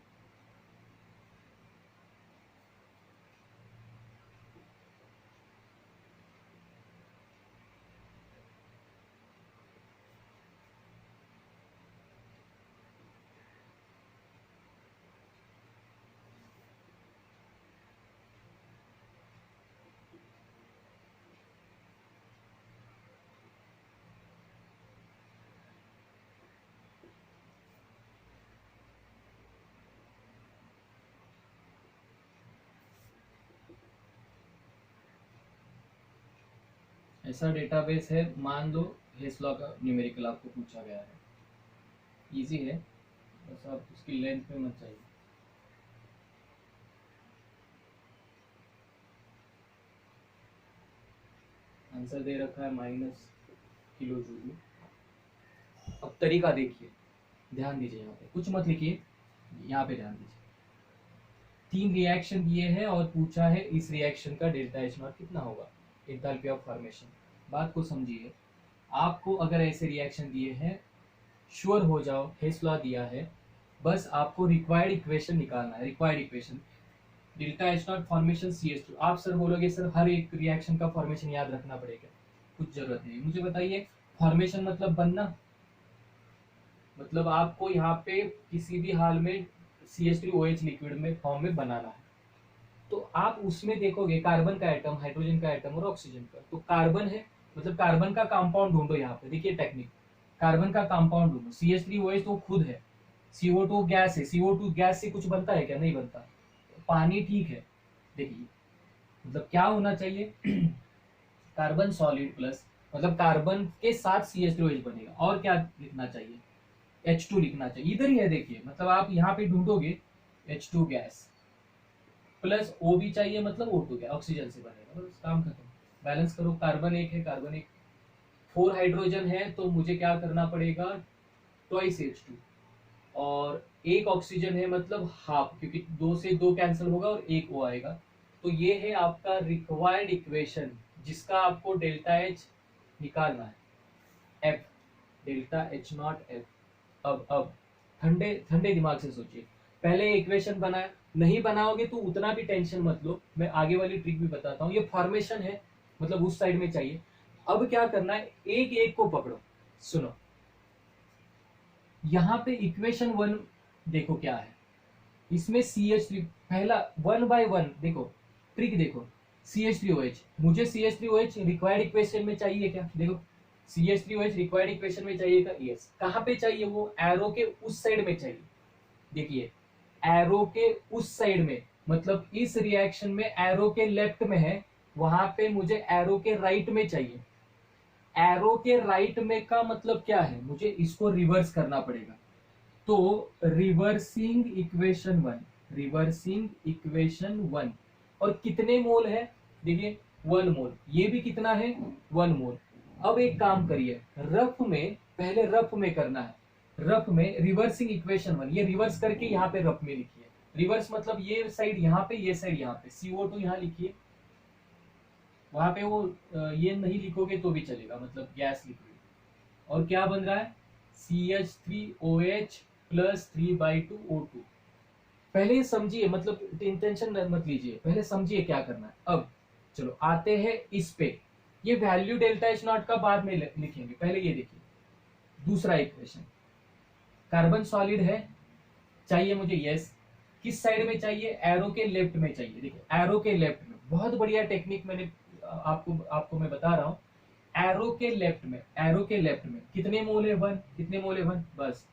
ऐसा डेटाबेस है, मान लो हेस लॉ का न्यूमेरिकल आपको पूछा गया है। इजी है, बस आप उसकी लेंथ में मत चाहिए। आंसर दे रखा है माइनस किलो जूल। अब तरीका देखिए, ध्यान दीजिए, यहाँ पे कुछ मत लिखिए, यहाँ पे ध्यान दीजिए। 3 रिएक्शन दिए हैं और पूछा है इस रिएक्शन का डेल्टा एच नॉट कितना होगा, एंथैल्पी ऑफ फॉर्मेशन। बात को समझिए, आपको अगर ऐसे रिएक्शन दिए हैं, श्योर हो जाओ हेस लॉ दिया है, बस आपको रिक्वायर्ड इक्वेशन निकालना है। Required equation delta H not formation CH2। आप सर बोलोगे सर हर एक रिएक्शन का फॉर्मेशन याद रखना पड़ेगा, कुछ जरूरत नहीं। मुझे बताइए, फॉर्मेशन मतलब बनना, मतलब आपको यहाँ पे किसी भी हाल में CH3OH लिक्विड में फॉर्म में बनाना है। तो आप उसमें देखोगे कार्बन का एटम, हाइड्रोजन का एटम और ऑक्सीजन का। तो कार्बन है, मतलब कार्बन का कंपाउंड ढूंढो। यहाँ पे देखिए टेक्निक, कार्बन का कंपाउंड ढूंढो। CH3OH तो खुद है, CO2 गैस है। CO2 गैस से कुछ बनता है क्या? नहीं बनता। पानी ठीक है। देखिए मतलब क्या होना चाहिए, कार्बन सॉलिड प्लस, मतलब कार्बन के साथ CH3OH बनेगा। और क्या लिखना चाहिए? H2 लिखना चाहिए। इधर ही है देखिए, मतलब आप यहाँ पे ढूंढोगे H2 गैस प्लस O भी चाहिए, मतलब O2 गैस, ऑक्सीजन से बनेगा। बस काम खत्म। बैलेंस करो, कार्बन एक है, कार्बन एक, 4 हाइड्रोजन है, तो मुझे क्या करना पड़ेगा? Twice H2। और एक ऑक्सीजन है, मतलब हाफ, क्योंकि 2 से 2 कैंसिल होगा और एक O आएगा। तो ये है आपका रिक्वायर्ड इक्वेशन, जिसका आपको डेल्टा एच निकालना है, F, delta H not F. अब ठंडे ठंडे दिमाग से सोचिए। पहले इक्वेशन बनाया, नहीं बनाओगे तो उतना भी टेंशन मत लो, मैं आगे वाली ट्रिक भी बताता हूँ। ये फॉर्मेशन है, मतलब उस साइड में चाहिए। अब क्या करना है, एक एक को पकड़ो। सुनो, यहाँ पे इक्वेशन 1 देखो क्या है। इसमें CH3 पहला 1 बाय 1 देखो, ट्रिक देखो। CH3OH, मुझे CH3OH रिक्वायर्ड इक्वेशन में चाहिए क्या? देखो CH3OH रिक्वायर्ड इक्वेशन में चाहिए क्या? यस। कहाँ पे चाहिए? वो एरो के उस साइड में चाहिए। देखिए एरो के उस साइड में, मतलब इस रिएक्शन में एरो के लेफ्ट में है, वहां पे मुझे एरो के राइट में चाहिए। एरो के राइट में का मतलब क्या है? मुझे इसको रिवर्स करना पड़ेगा। तो रिवर्सिंग इक्वेशन 1, रिवर्सिंग इक्वेशन 1। और कितने मोल है? देखिए 1 मोल, ये भी कितना है? 1 मोल। अब एक काम करिए, रफ में, पहले रफ में करना है। रफ में रिवर्सिंग इक्वेशन 1, ये रिवर्स करके यहाँ पे रफ में लिखिए। रिवर्स मतलब ये साइड यहाँ पे, ये साइड यहाँ पे। CO2 यहाँ लिखिए, वहां पे वो ये नहीं लिखोगे तो भी चलेगा, मतलब गैस लिक्विड। और क्या बन रहा है? CH3OH plus 3/2 O2। पहले समझिए, मतलब इंटेंशन मत लीजिए, पहले समझिए क्या करना है। अब चलो आते हैं इस पे। ये वैल्यू डेल्टा एच नॉट का बाद में लिखेंगे, पहले ये देखिए दूसरा इक्वेशन। कार्बन सॉलिड है, चाहिए मुझे, यस। किस साइड में चाहिए? एरो के लेफ्ट में चाहिए। देखिए एरो के लेफ्ट में, बहुत बढ़िया टेक्निक मैंने आपको मैं बता रहा हूँ। एरो के लेफ्ट में, एरो के लेफ्ट में कितने मोल है? 1। कितने मोल है? 1। बस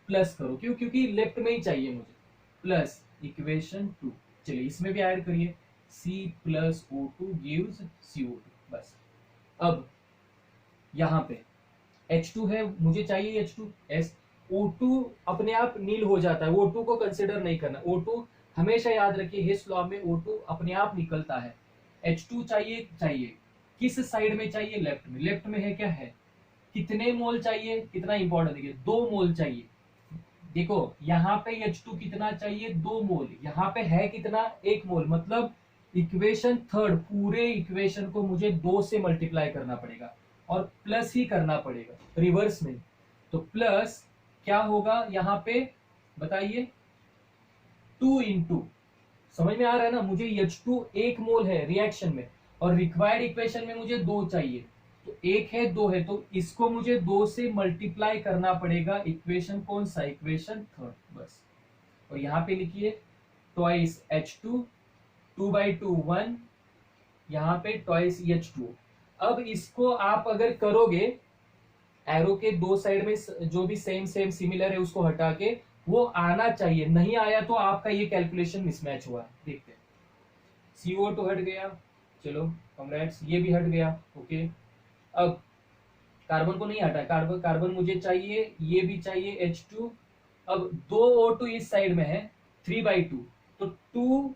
प्लस करो, क्यों? क्योंकि लेफ्ट में ही चाहिए मुझे। प्लस इक्वेशन 2, चलिए इसमें भी ऐड करिए। C+O2 gives CO2 बस। अब यहाँ पे H2 है, मुझे चाहिए H2 S, O2 अपने आप नील हो जाता है, O2 को कंसिडर नहीं करना। O2 हमेशा याद रखिए हिस लॉ में O2 अपने आप निकलता है। H2 चाहिए किस साइड में चाहिए? लेफ्ट में। लेफ्ट में है क्या है? कितने मोल चाहिए? कितना इंपॉर्टेंट देखिए, 2 मोल चाहिए। देखो यहाँ पे H2 कितना चाहिए? 2 मोल। यहाँ पे है कितना? 1 मोल। मतलब इक्वेशन थर्ड, पूरे इक्वेशन को मुझे 2 से मल्टीप्लाई करना पड़ेगा और प्लस ही करना पड़ेगा, रिवर्स में। तो प्लस क्या होगा यहाँ पे बताइए? 2 इंटू, समझ में आ रहा है ना? मुझे H2 1 मोल है रिएक्शन में और रिक्वायर्ड इक्वेशन में मुझे 2 चाहिए। तो 1 है 2 है, तो इसको मुझे 2 से मल्टीप्लाई करना पड़ेगा। इक्वेशन कौन सा? इक्वेशन थर्ड बस। और यहाँ पे लिखिए ट्वाइस H2, 2/2 1, यहाँ पे ट्वाइस H2। अब इसको आप अगर करोगे, एरो के 2 साइड में जो भी सेम सेम सिमिलर है उसको हटा के, वो आना चाहिए। नहीं आया तो आपका ये कैलकुलेशन मिसमैच हुआ। देखते हैं, CO2 हट गया, चलो कॉन्ग्रेट्स, ये भी हट गया। ओके, अब कार्बन को नहीं हटा, कार्बन कार्बन मुझे चाहिए, ये भी चाहिए H2। अब 2 O2 इस साइड में है, 3/2, तो 2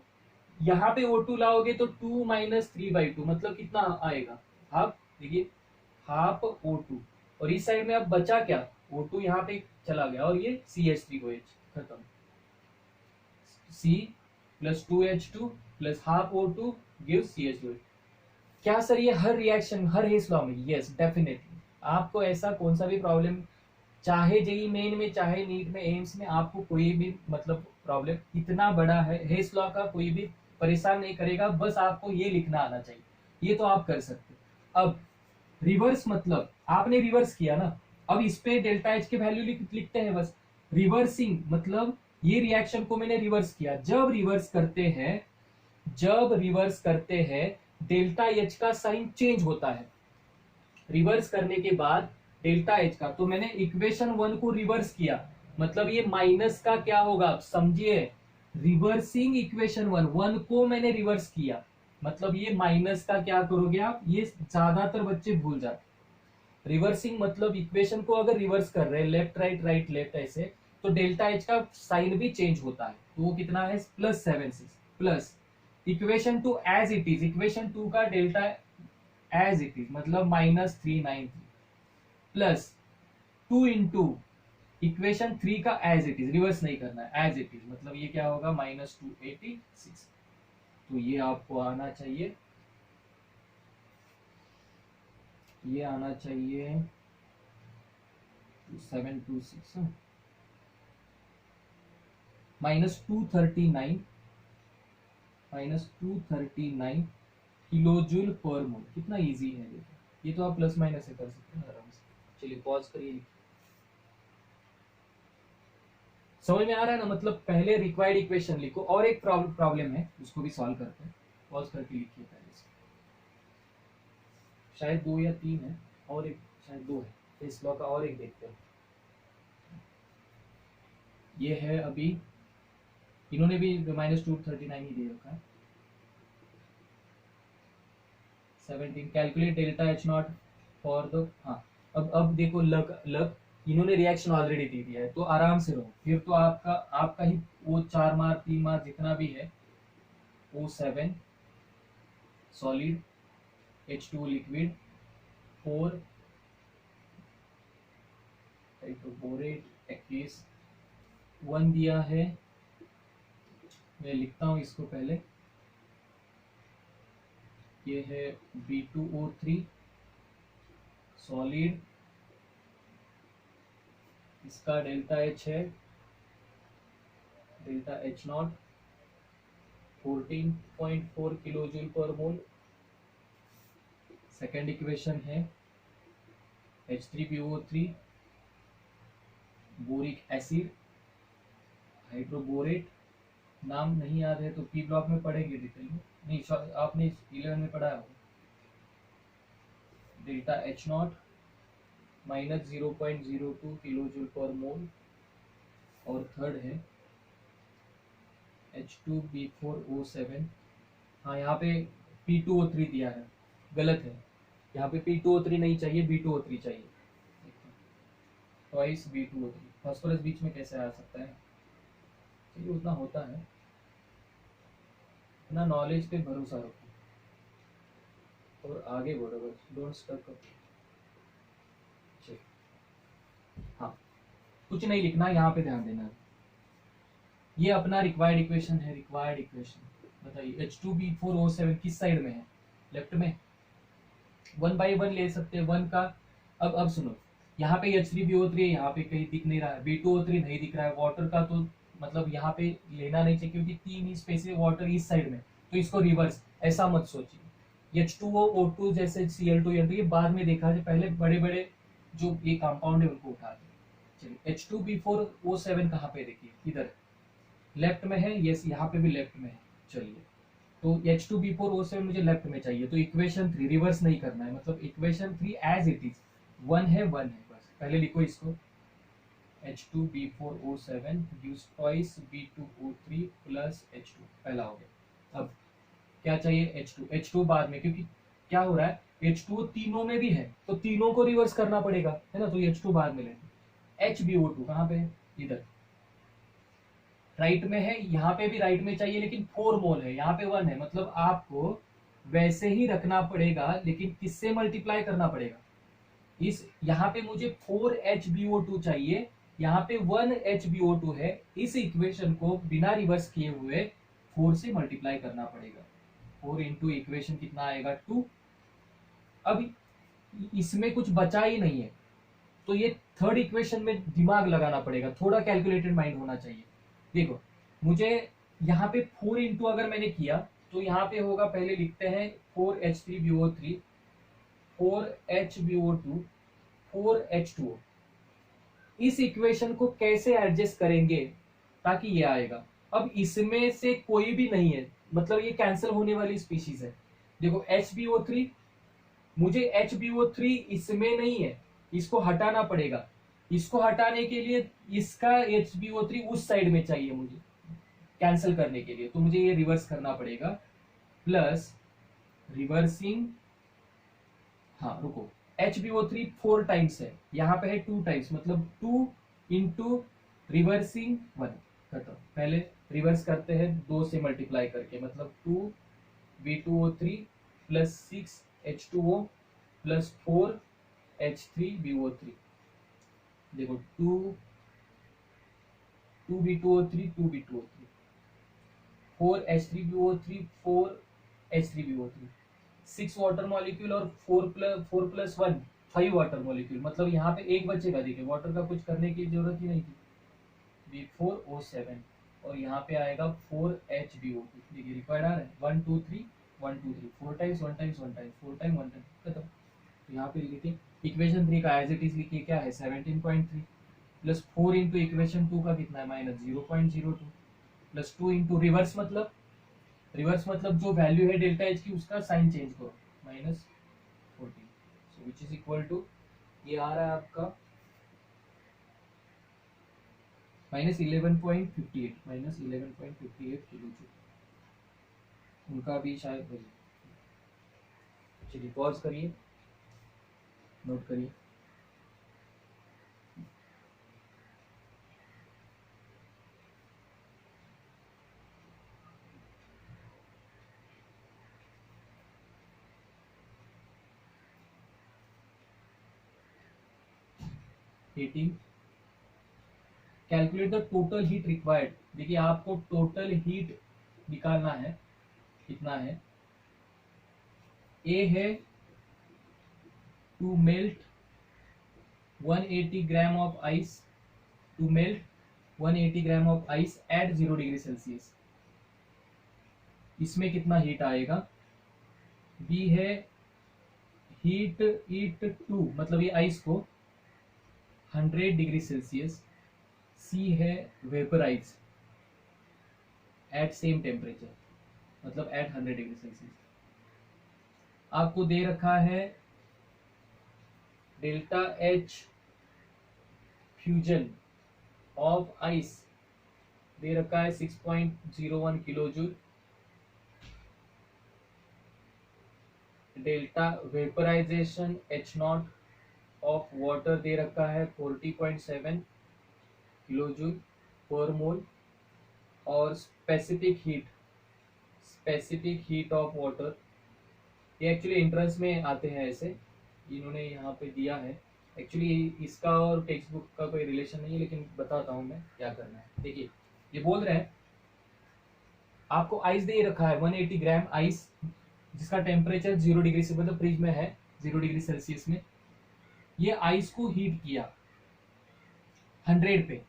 यहाँ पे O2 लाओगे तो 2 - 3/2 मतलब कितना आएगा? हाफ। देखिए हाफ O2, और इस साइड में अब बचा क्या? O2 यहाँ पे चला गया और ये CH3OH खत्म। C + 2H2 + half O2 gives CH3OH। क्या सर ये हर रिएक्शन, हर हेस लॉ में? Yes definitely. आपको ऐसा कौन सा भी प्रॉब्लम, चाहे जेई मेन में, चाहे नीट में, एम्स में, आपको कोई भी मतलब प्रॉब्लम इतना बड़ा है हेस लॉ का, कोई भी परेशान नहीं करेगा। बस आपको ये लिखना आना चाहिए, ये तो आप कर सकते। अब रिवर्स मतलब आपने रिवर्स किया ना, अब इस पे डेल्टा एच के वैल्यू लिखते हैं बस। रिवर्सिंग मतलब ये रिएक्शन को मैंने रिवर्स किया। जब रिवर्स करते हैं डेल्टा एच का साइन चेंज होता है। रिवर्स करने के बाद डेल्टा एच का, तो मैंने इक्वेशन 1 को रिवर्स किया, मतलब ये माइनस का क्या होगा आप समझिए। रिवर्सिंग इक्वेशन 1 को मैंने रिवर्स किया, मतलब ये माइनस का क्या करोगे आप? ये ज्यादातर बच्चे भूल जाते। रिवर्सिंग मतलब इक्वेशन को अगर रिवर्स कर रहे हैं, लेफ्ट राइट राइट लेफ्ट ऐसे, तो डेल्टा एच का साइन भी चेंज होता है। तो वो कितना है? +7 6 plus equation 2 as it is, equation 2 का डेल्टा एज इट इज मतलब -393 प्लस 2 इंटू इक्वेशन 3 का एज इट इज, रिवर्स नहीं करना है, एज इट इज मतलब ये क्या होगा? -286। तो ये आपको आना चाहिए, ये आना चाहिए 2726 -239 किलो जूल पर मोल। कितना इजी है देखो, ये तो आप प्लस माइनस से कर सकते हैं आराम से। चलिए पॉज करिए, समझ में आ रहा है ना? मतलब पहले रिक्वायर्ड इक्वेशन लिखो, और एक प्रॉब्लम है उसको भी सॉल्व करते हैं। पॉज करके लिखिए पहले से, शायद 2 या 3 है, और एक शायद 2 है। इस लॉ का और एक देखते हैं। ये है अभी, इन्होंने भी -239 ही दे रखा है। 17 calculate delta H not for the, हाँ अब देखो लग इन्होंने रिएक्शन ऑलरेडी दे दिया है, तो आराम से रहो। फिर तो आपका ही वो 4 मार्क 3 मार्क जितना भी है, O7 सॉलिड, H2 लिक्विड, 4 हाइड्रोबोरेट, 21 1 दिया है। मैं लिखता हूँ इसको पहले, ये है B2O3 सॉलिड, इसका डेल्टा एच है delta H not 14.4 kilo joule per mole. Second equation है H3PO3 बोरिक एसिड, हाइड्रोबोरेट, नाम नहीं याद है तो पी ब्लॉक में पढ़ेंगे डिटेल में, नहीं आपने 11 में पढ़ा है। Delta H nought -0.02 kilo joule per mole. और थर्ड है H2B4O7 हाँ यहाँ पे P2O3 दिया है, गलत है। यहाँ पे P2O3 नहीं चाहिए, B2O3 चाहिए। ट्वाइस B2O3, फास्फोरस बीच में कैसे आ सकता है? चलिए उतना होता है, अपना नॉलेज पे भरोसा रखो और आगे बढ़ो बस, डोंट स्टक। हाँ, कुछ नहीं लिखना, यहाँ पे ध्यान देना। ये अपना रिक्वायर्ड इक्वेशन है, रिक्वायर्ड इक्वेशन बताइए। H2B4O7 किस साइड में है? लेफ्ट में। वन बाई वन ले सकते हैं, वन का। अब सुनो, यहाँ पे H3BO3 है, यहाँ पे कहीं दिख नहीं रहा है, B2O3 नहीं दिख रहा है, वाटर का तो मतलब यहाँ पे लेना नहीं चाहिए क्योंकि तीन स्पेस है, वाटर इस साइड में, तो इसको रिवर्स ऐसा मत सोचिए। H2O O2 जैसे Cl2 ये बाद में देखा जाए, पहले बड़े बड़े जो ये कंपाउंड है उनको उठा दे। चलिए H2B4O7 कहाँ पे देखिए, इधर लेफ्ट में है, यस यहाँ पे भी लेफ्ट में है। चलिए, तो H2B4O7 मुझे लेफ्ट में चाहिए, तो इक्वेशन 3 रिवर्स नहीं करना है, मतलब equation 3 as it is, one है बस। पहले लिखो इसको, H2B4O7 gives twice B2O3 plus H2, पहला हो गया। अब क्या चाहिए? H2 बाद में, क्योंकि क्या हो रहा है, H2 तीनों में भी है तो तीनों को रिवर्स करना पड़ेगा, है ना, तो H2 बाद में लेंगे। HbO2 कहाँ पे है? इधर राइट में है, यहाँ पे भी राइट में चाहिए, लेकिन 4 मोल है, यहाँ पे 1 है, मतलब आपको वैसे ही रखना पड़ेगा, लेकिन किससे मल्टीप्लाई करना पड़ेगा? इस यहाँ पे मुझे 4HbO2 चाहिए, यहाँ पे 1HbO2 है, इस इक्वेशन को बिना रिवर्स किए हुए 4 से मल्टीप्लाई करना पड़ेगा। 4 इंटू इक्वेशन कितना आएगा? 2। अब इसमें कुछ बचा ही नहीं है, तो ये थर्ड इक्वेशन में दिमाग लगाना पड़ेगा, थोड़ा कैलकुलेटेड माइंड होना चाहिए। देखो, मुझे यहाँ पे 4 इंटू अगर मैंने किया तो यहाँ पे होगा, पहले लिखते हैं 4H3BO3, 4HbO2, 4H2O। इस इक्वेशन को कैसे एडजस्ट करेंगे ताकि ये आएगा? अब इसमें से कोई भी नहीं है, मतलब ये कैंसिल होने वाली स्पीशीज है। देखो HbO3, मुझे HbO3 इसमें नहीं है, इसको हटाना पड़ेगा। इसको हटाने के लिए इसका HbO3 उस साइड में चाहिए मुझे कैंसिल करने के लिए, तो मुझे ये रिवर्स करना पड़ेगा। प्लस रिवर्सिंग, हाँ रुको, HbO3 4 टाइम्स है, यहाँ पे है 2 टाइम्स, मतलब 2 इंटू रिवर्सिंग 1। खत्म। पहले रिवर्स करते हैं 2 से मल्टीप्लाई करके, मतलब 2B2O3 plus 6H2O plus 4H3BO3। देखो 2B2O3 2B2O3, 4H3BO3 4H3BO3, 6 water molecule और 4 प्लस 1 5 वाटर मॉलिक्यूल, मतलब यहाँ पे एक बचेगा। देखिए वाटर का कुछ करने की जरूरत ही नहीं थी, B4O7, और यहाँ पे आएगा 4HbO2। देखिए रिक्वायर्ड आ रहा है 1 2 3 1 2 3, 4 times 1 times 1 times 4 time 1 time, खत्म। तो यहाँ पे लिखिए इक्वेशन 3 का एज इट इज लिखिए, क्या है 17.3, प्लस 4 इंटू इक्वेशन 2 का कितना है -0.02, प्लस 2 इंटू रिवर्स, मतलब जो वैल्यू है डेल्टा एच की उसका साइन चेंज करो, -14, सो विच इज इक्वल टू, ये आ रहा है आपका -11.58 किलो जूल। उनका भी शायद वही। चलिए पॉज करिए, नोट करिए। Calculate the total heat required. देखिए आपको टोटल हीट निकालना है, कितना है? ए है to melt 180 gram of ice, to melt 180 gram of ice at 0 degree Celsius, इसमें कितना हीट आएगा? बी है हीट ईट टू, मतलब ये आइस को 100 डिग्री सेल्सियस। सी है वेपराइज एट सेम टेम्परेचर, मतलब एट 100 डिग्री सेल्सियस। आपको दे रखा है delta H fusion of ice, दे रखा है 6.01 kilo joule. Delta vaporization H nought of water दे रखा है 40.7 किलोजूल पर मोल, और स्पेसिफिक हीट ऑफ वाटर, ये एक्चुअली एंट्रेंस में आते हैं ऐसे, इन्होंने यहाँ पे दिया है। एक्चुअली इसका और टेक्स्ट बुक का कोई रिलेशन नहीं है, लेकिन बताता हूँ मैं क्या करना है। देखिए ये बोल रहे हैं आपको आइस दे रखा है 180 ग्राम आइस, जिसका टेम्परेचर 0 डिग्री से, मतलब फ्रिज में है 0 डिग्री सेल्सियस में। ये आइस को हीट किया 100 पे,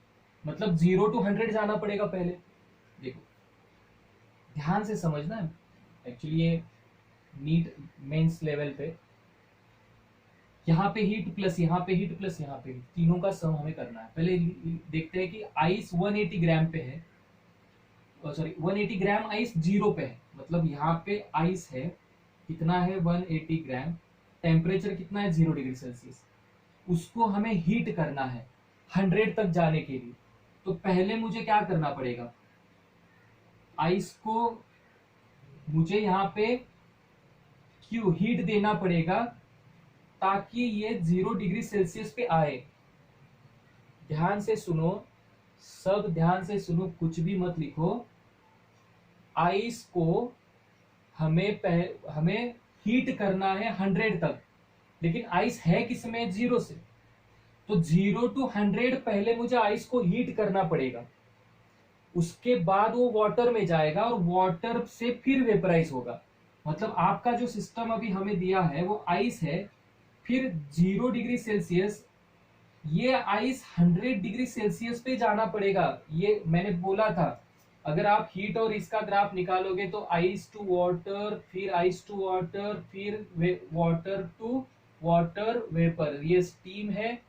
मतलब 0 to 100 जाना पड़ेगा पहले। देखो ध्यान से समझना है, एक्चुअली ये नीट मेंस लेवल पे, यहाँ पे हीट प्लस यहाँ पे हीट प्लस यहाँ पे हीट, तीनों का सम हमें करना है। पहले देखते हैं कि आइस 180 ग्राम पे है, सॉरी 180 ग्राम आइस 0 पे है, मतलब यहाँ पे आइस है कितना है 180 ग्राम, टेम्परेचर कितना है 0 डिग्री सेल्सियस, उसको हमें हीट करना है 100 तक जाने के लिए। तो पहले मुझे क्या करना पड़ेगा, आइस को मुझे यहाँ पे क्यों हीट देना पड़ेगा, ताकि ये 0 डिग्री सेल्सियस पे आए। ध्यान से सुनो, सब ध्यान से सुनो, कुछ भी मत लिखो। आइस को हमें हीट करना है 100 तक, लेकिन आइस है किसमें 0 से, तो 0 to 100 पहले मुझे आइस को हीट करना पड़ेगा, उसके बाद वो वाटर में जाएगा और वाटर से फिर वेपराइज होगा। मतलब आपका जो सिस्टम अभी हमें दिया है वो आइस है, फिर 0 डिग्री सेल्सियस, ये आइस 100 डिग्री सेल्सियस पे जाना पड़ेगा। ये मैंने बोला था, अगर आप हीट और इसका ग्राफ निकालोगे तो आइस टू वाटर, फिर आइस टू वाटर, फिर वाटर टू वाटर वेपर, ये स्टीम है,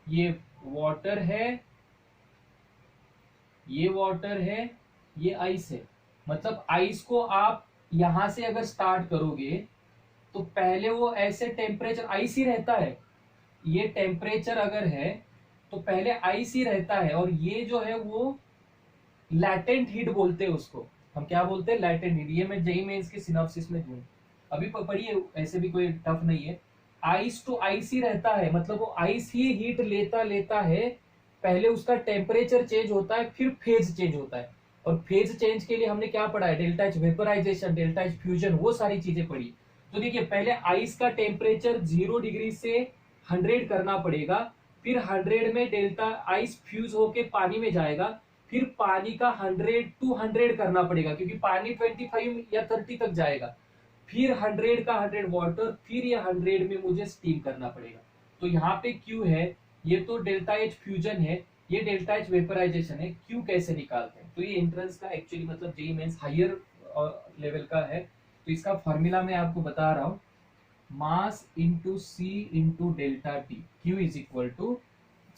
ये वाटर है, ये वाटर है, ये आइस है। मतलब आइस को आप यहां से अगर स्टार्ट करोगे तो पहले वो ऐसे टेम्परेचर आइस ही रहता है, ये टेम्परेचर अगर है तो पहले आइस ही रहता है, और ये जो है वो लैटेंट हीट बोलते हैं उसको। हम क्या बोलते हैं, लैटेंट हीट। ये मैं जेई मेंस के सिनॉप्सिस में दूं, अभी पढ़िए, ऐसे भी कोई टफ नहीं है। आइस टू आइस ही रहता है, मतलब वो आइस ही हीट लेता लेता है, पहले उसका टेम्परेचर चेंज होता है, फिर फेज चेंज होता है। और फेज चेंज के लिए हमने क्या पढ़ा है, delta H vaporisation, delta H fusion, वो सारी चीजें पढ़ी। तो देखिए पहले आइस का टेम्परेचर 0 डिग्री से 100 करना पड़ेगा, फिर 100 में डेल्टा आइस फ्यूज होके पानी में जाएगा, फिर पानी का 100 to 100 करना पड़ेगा, क्योंकि पानी 25 या 30 तक जाएगा, फिर 100 का 100 वाटर, फिर ये 100 में मुझे स्टीम करना पड़ेगा। तो यहाँ पे क्यू है, ये तो डेल्टा एच फ्यूजन है, ये डेल्टा एच वेपराइजेशन है। क्यू कैसे निकालते हैं, तो ये एंट्रेंस का एक्चुअली मतलब जेईई मेंस हायर लेवल का है। तो इसका फॉर्मूला मैं आपको बता रहा हूँ, mass into C into delta T, Q is equal to,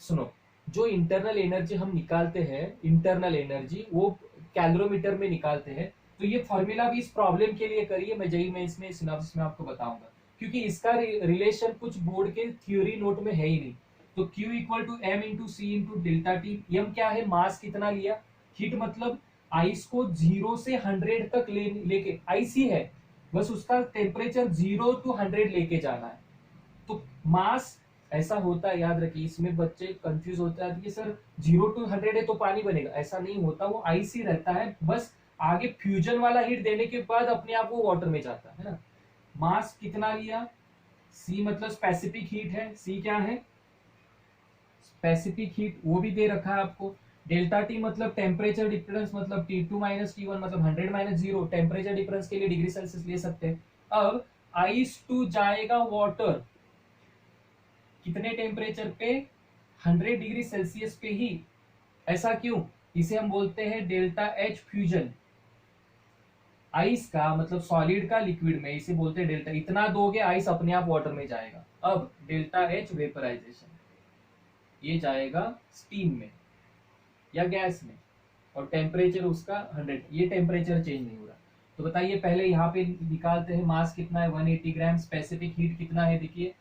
सुनो, जो इंटरनल एनर्जी हम निकालते हैं, इंटरनल एनर्जी वो कैलोरीमीटर में निकालते हैं। तो ये फॉर्मूला भी इस प्रॉब्लम के लिए करिए, मैं जेईई में इसमें सिनॉप्सिस में आपको बताऊंगा, क्योंकि इसका रिलेशन कुछ बोर्ड के थ्योरी नोट में है ही नहीं। तो Q equal to M into C into delta T. M क्या है, मास कितना लिया, हीट मतलब आइस को 0 से 100 तक लेके, आइस ही है, बस उसका टेम्परेचर 0 to 100 लेके जाना है। तो मास ऐसा होता है, याद रखिए, इसमें बच्चे कंफ्यूज होते हैं कि सर 0 to 100 है तो पानी बनेगा, ऐसा नहीं होता, वो आइस ही रहता है, बस आगे फ्यूजन वाला हीट देने के बाद अपने आप वो वाटर में जाता है ना। मास कितना लिया, सी मतलब स्पेसिफिक हीट है, सी क्या है, स्पेसिफिक हीट, वो भी दे रखा है आपको। डेल्टा टी मतलब टेम्परेचर डिफरेंस, मतलब T2 माइनस T1, मतलब 100 माइनस 0, टेम्परेचर डिफरेंस के लिए डिग्री सेल्सियस ले सकते हैं। अब आइस टू जाएगा वाटर, कितने टेम्परेचर पे, 100 डिग्री सेल्सियस पे ही। ऐसा क्यों, इसे हम बोलते हैं डेल्टा एच फ्यूजन। आइस का मतलब सॉलिड का लिक्विड में, इसे बोलते हैं डेल्टा, इतना दोगे आइस अपने आप वाटर में जाएगा। अब डेल्टा एच वेपराइजेशन, ये जाएगा स्टीम में या गैस में, और टेम्परेचर उसका 100, ये टेम्परेचर चेंज नहीं हो रहा। तो बताइए पहले यहाँ पे निकालते हैं, मास कितना है 180 ग्राम, स्पेसिफिक हीट कितना है, देखिए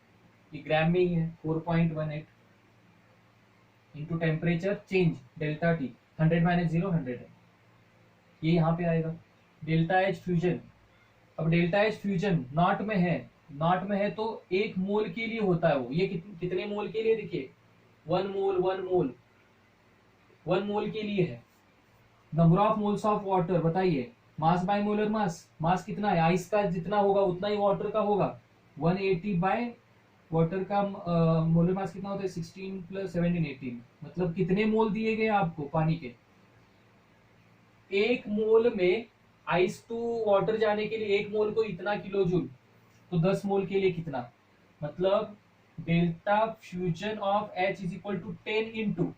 ये ग्राम में ही है 4.18, into temperature change delta T, 100 minus 0 100 है, ये यहाँ पे आएगा। डेल्टा एच फ्यूजन, अब डेल्टा एच फ्यूजन नॉट में है, नॉट में है तो 1 मोल के लिए होता है वो। ये कितने मोल के लिए, देखिए 1 मोल, 1 मोल, 1 मोल के लिए है। Number of moles of water बताइए, मास बाय मोलर मास, मास कितना है, आइस का जितना होगा उतना ही वाटर का होगा, 180 बाय वाटर का मोलर मास कितना होता है, 16 प्लस 17 18, मतलब कितने मोल दिए गए आपको पानी के। 1 मोल में आइस टू वाटर जाने के लिए 1 मोल को इतना किलो जूल, तो 10 मोल के लिए कितना, मतलब delta fusion of H is equal to 10 into,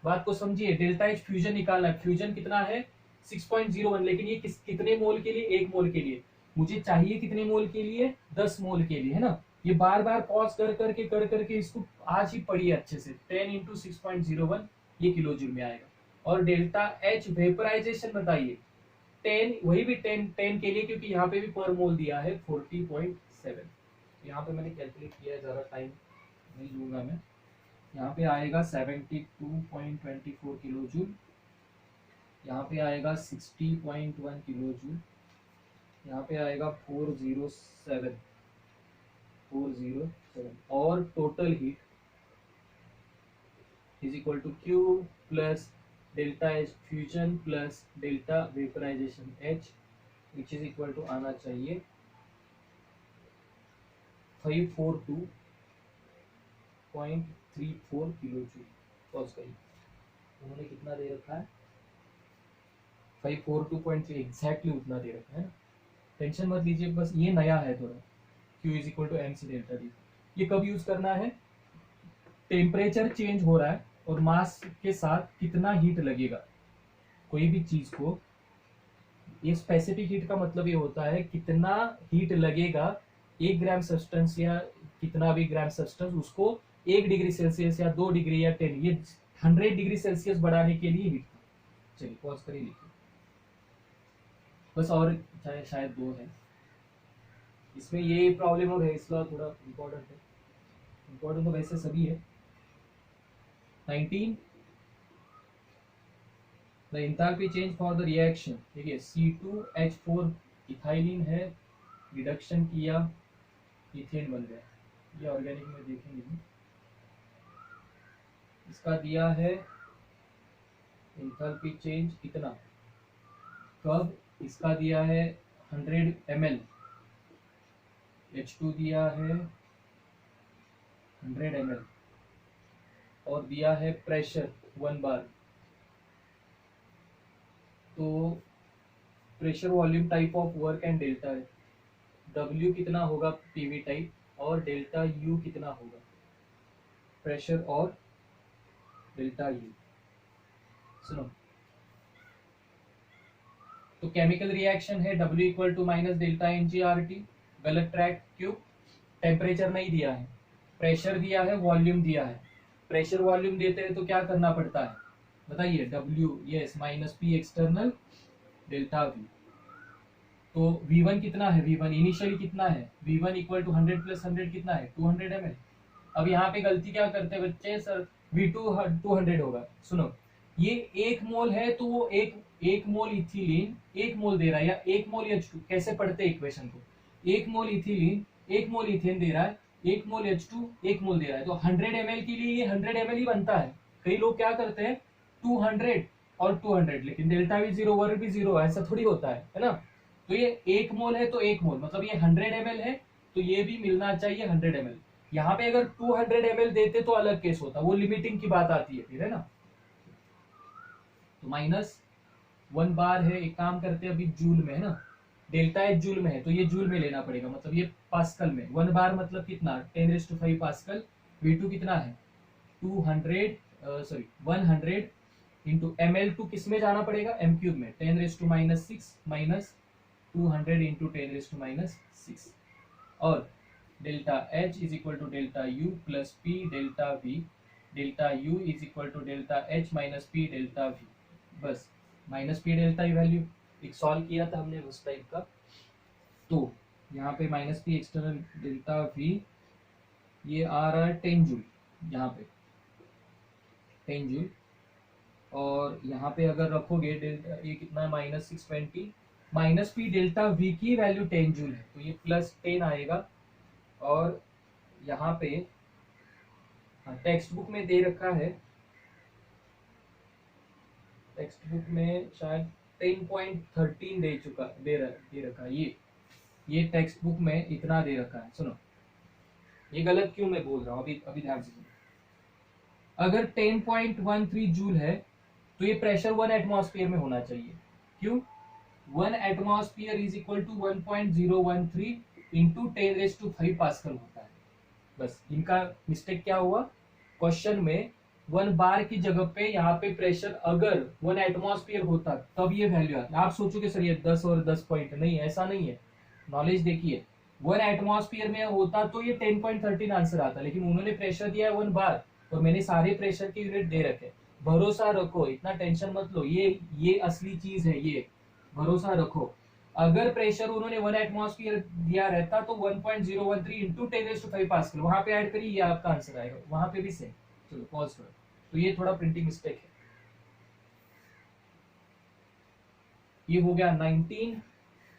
बात को समझिए, डेल्टा एच फ्यूजन निकालना है, फ्यूजन कितना है 6.01, लेकिन ये कितने मोल के लिए, 1 मोल के लिए, मुझे चाहिए कितने मोल के लिए, 10 मोल के लिए, है ना। ये बार बार पॉज कर करके इसको आज ही पढ़िए अच्छे से, 10 इंटू 6.01 ये किलो जूल में आएगा। और डेल्टा एच वेपराइजेशन बताइए, 10, वही भी 10 के लिए, क्योंकि यहाँ पे भी पर मोल दिया है 40.7, यहाँ पे मैंने कैलकुलेट किया है, ज़्यादा टाइम नहीं लूंगा मैं। यहाँ पे आएगा 72.24 किलो जूल, यहाँ पे आएगा 60.1 किलो जूल, यहाँ पे आएगा 407, और total heat is equal to Q plus delta H fusion plus delta vaporisation H, which is equal to आना चाहिए 542.34 किलो जूल। पॉज करिए, उन्होंने कितना दे रखा है, 542.3, एग्जैक्टली उतना दे रखा है ना, टेंशन मत लीजिए, बस ये नया है थोड़ा, Q is equal to MC delta D. ये कब यूज करना है, टेम्परेचर चेंज हो रहा है और मास के साथ कितना हीट लगेगा कोई भी चीज को, ये स्पेसिफिक हीट का मतलब ये होता है कितना हीट लगेगा 1 ग्राम सब्सटेंस या कितना भी ग्राम सब्सटेंस, उसको 1 डिग्री सेल्सियस या 2 डिग्री या 10, ये 100 डिग्री सेल्सियस बढ़ाने के लिए हीट। चलिए पॉज करिए, लिखिए बस, और चाहे शायद 2 है इसमें, ये प्रॉब्लम और है इसलिए थोड़ा इम्पोर्टेंट है, इम्पोर्टेंट तो वैसे सभी है। 19 the enthalpy change for the reaction, देखिए C2H4 इथाइलिन है, रिडक्शन किया इथेन बन गया, ये ऑर्गेनिक में देखेंगे हम। इसका दिया है एंथैल्पी चेंज कितना, कब, इसका दिया है 100 ml, H2 दिया है 100 ml, और दिया है प्रेशर 1 बार, तो pressure volume type of work and delta है, W कितना होगा PV टाइप, और डेल्टा U कितना होगा, प्रेशर और डेल्टा U। सुनो, तो केमिकल रिएक्शन है W equal to minus delta NGRT, गलत ट्रैक, क्यों, टेम्परेचर नहीं दिया है, प्रेशर दिया है, वॉल्यूम दिया है, प्रेशर वॉल्यूम देते हैं तो क्या करना पड़ता है बताइए, W yes minus P external delta V, तो V1 कितना है, V1 इनिशियली कितना है, V1 इक्वल टू 100 प्लस 100 कितना है 200 ml। अब यहाँ पे गलती क्या करते हैं बच्चे, सर V2 200 होगा, सुनो, ये 1 मोल है तो वो एक मोल इथिलीन 1 मोल दे रहा है, या 1 मोल H2, कैसे पढ़ते हैं इक्वेशन को, 1 मोल इथिलीन 1 मोल इथेन दे रहा है, 1 मोल H2 1 मोल दे रहा है, तो 100 ml के लिए ये 100 ml ही बनता है। कई लोग क्या करते हैं 200 और 200, लेकिन डेल्टा भी 0 वर्ग भी 0, ऐसा थोड़ी होता है ना। तो ये 1 मोल है तो 1 मोल, मतलब ये 100 ml है, तो ये भी मिलना चाहिए 100 ml। यहाँ पे अगर 200 ml देते तो अलग केस होता, वो लिमिटिंग की बात आती है फिर, है ना। तो -1 बार है, एक काम करते हैं अभी जूल में, है ना, डेल्टा एच जूल में है तो ये जूल में लेना पड़ेगा, मतलब ये पास्कल में, 1 बार मतलब कितना 10⁵ पास्कल, V2 कितना है 100 इंटू ml2 किस में जाना पड़ेगा, m³ में, 10⁻⁶ माइनस 200 इंटू 10⁻⁶, और delta H is equal to delta U plus P delta V, delta U is equal to delta H minus P delta V, बस माइनस P डेल्टा वैल्यू एक solve किया था हमने उस टाइप का, तो यहाँ पे minus P external delta V ये आ रहा है 10 जूल, यहाँ पे 10 जूल, और यहाँ पे अगर रखोगे डेल्टा ये कितना है -620 माइनस पी डेल्टा वी की वैल्यू 10 जूल है, तो ये प्लस 10 आएगा। और यहाँ पे टेक्स्ट बुक में दे रखा है, टेक्स्ट बुक में शायद 10.13 दे रखा है। ये टेक्स्ट बुक में इतना दे रखा है। सुनो, ये गलत क्यों मैं बोल रहा हूँ, अभी अभी ध्यान से सुनो। अगर 10.13 जूल है तो ये प्रेशर 1 एटमॉस्फेयर में होना चाहिए। क्यों? 1 atmosphere is equal to 1.013 into 10⁵ pascal होता है। बस इनका मिस्टेक क्या हुआ, क्वेश्चन में 1 बार की जगह पे यहाँ पे प्रेशर अगर 1 एटमॉस्फेयर होता तब ये वैल्यू आती। आप सोचोगे सर ये 10 और 10 पॉइंट, नहीं, ऐसा नहीं है। नॉलेज देखिए, 1 एटमॉस्फेयर में होता तो ये 10.13 आंसर आता, लेकिन उन्होंने प्रेशर दिया है 1 बार और मैंने सारे प्रेशर के यूनिट दे रखे। भरोसा रखो, इतना टेंशन मत लो, ये असली चीज है, ये भरोसा रखो। अगर प्रेशर उन्होंने 1 एटमॉस्फेयर दिया रहता तो 1.013 इंटू 10⁵ पास्कल वहां पे ऐड करिए, ये आपका आंसर आएगा। वहां पे भी सेम। चलो पॉज करो, तो ये थोड़ा प्रिंटिंग मिस्टेक है। ये हो गया 19,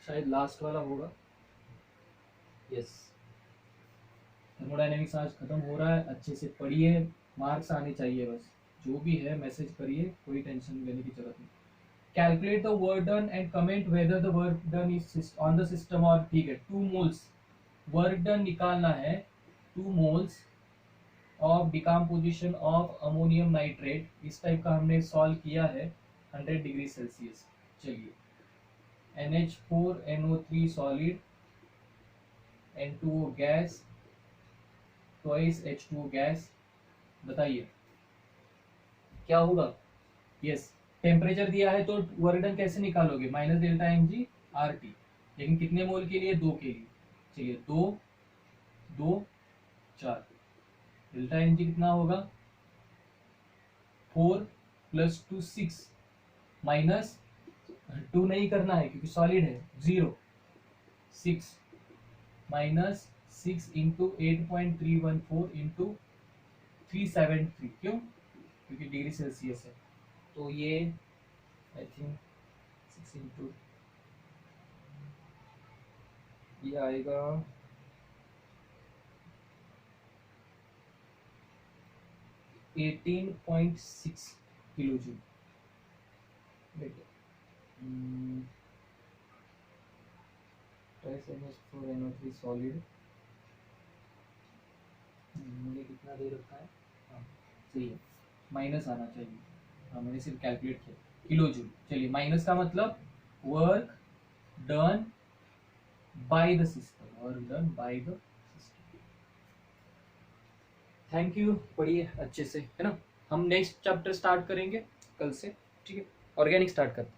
शायद लास्ट वाला होगा। यस, थर्मोडायनेमिक्स आज खत्म हो रहा है, अच्छे से पढ़िए, मार्क्स आने चाहिए बस। जो भी है मैसेज करिए, कोई टेंशन लेने की जरूरत नहीं। Calculate the work done and comment whether the work done is on the system और, ठीक है। 2 मोल्स वर्क डन निकालना है, 2 moles of decomposition of ammonium nitrate, इस टाइप का हमने सॉल्व किया है 100 डिग्री सेल्सियस। चलिए, NH4NO3 solid, N2O gas, twice H2O gas, बताइए क्या होगा। यस, टेम्परेचर दिया है तो वर्क डन कैसे निकालोगे, माइनस डेल्टा mg RT, लेकिन कितने मोल के लिए, 2 के लिए। चलिए 2 2 4, डेल्टा mg कितना होगा, 4 + 2 6, माइनस 2 नहीं करना है क्योंकि सॉलिड है, 0 6 माइनस 6 इंटू 8.314 इंटू 373, क्यों, क्योंकि डिग्री सेल्सियस है। तो ये आई थिंक 6 इंटू ये आएगा 18.6 किलो जूल। NH4NO3 सॉलिड, मुझे कितना दे रखा है, हाँ सही है, माइनस आना चाहिए। हाँ, मैंने सिर्फ कैलकुलेट किया, किलो जूल। चलिए, माइनस का मतलब work done by the system, work done by the system. Thank you, पढ़िए अच्छे से, है ना। हम नेक्स्ट चैप्टर स्टार्ट करेंगे कल से, ठीक है। ऑर्गेनिक स्टार्ट करते हैं।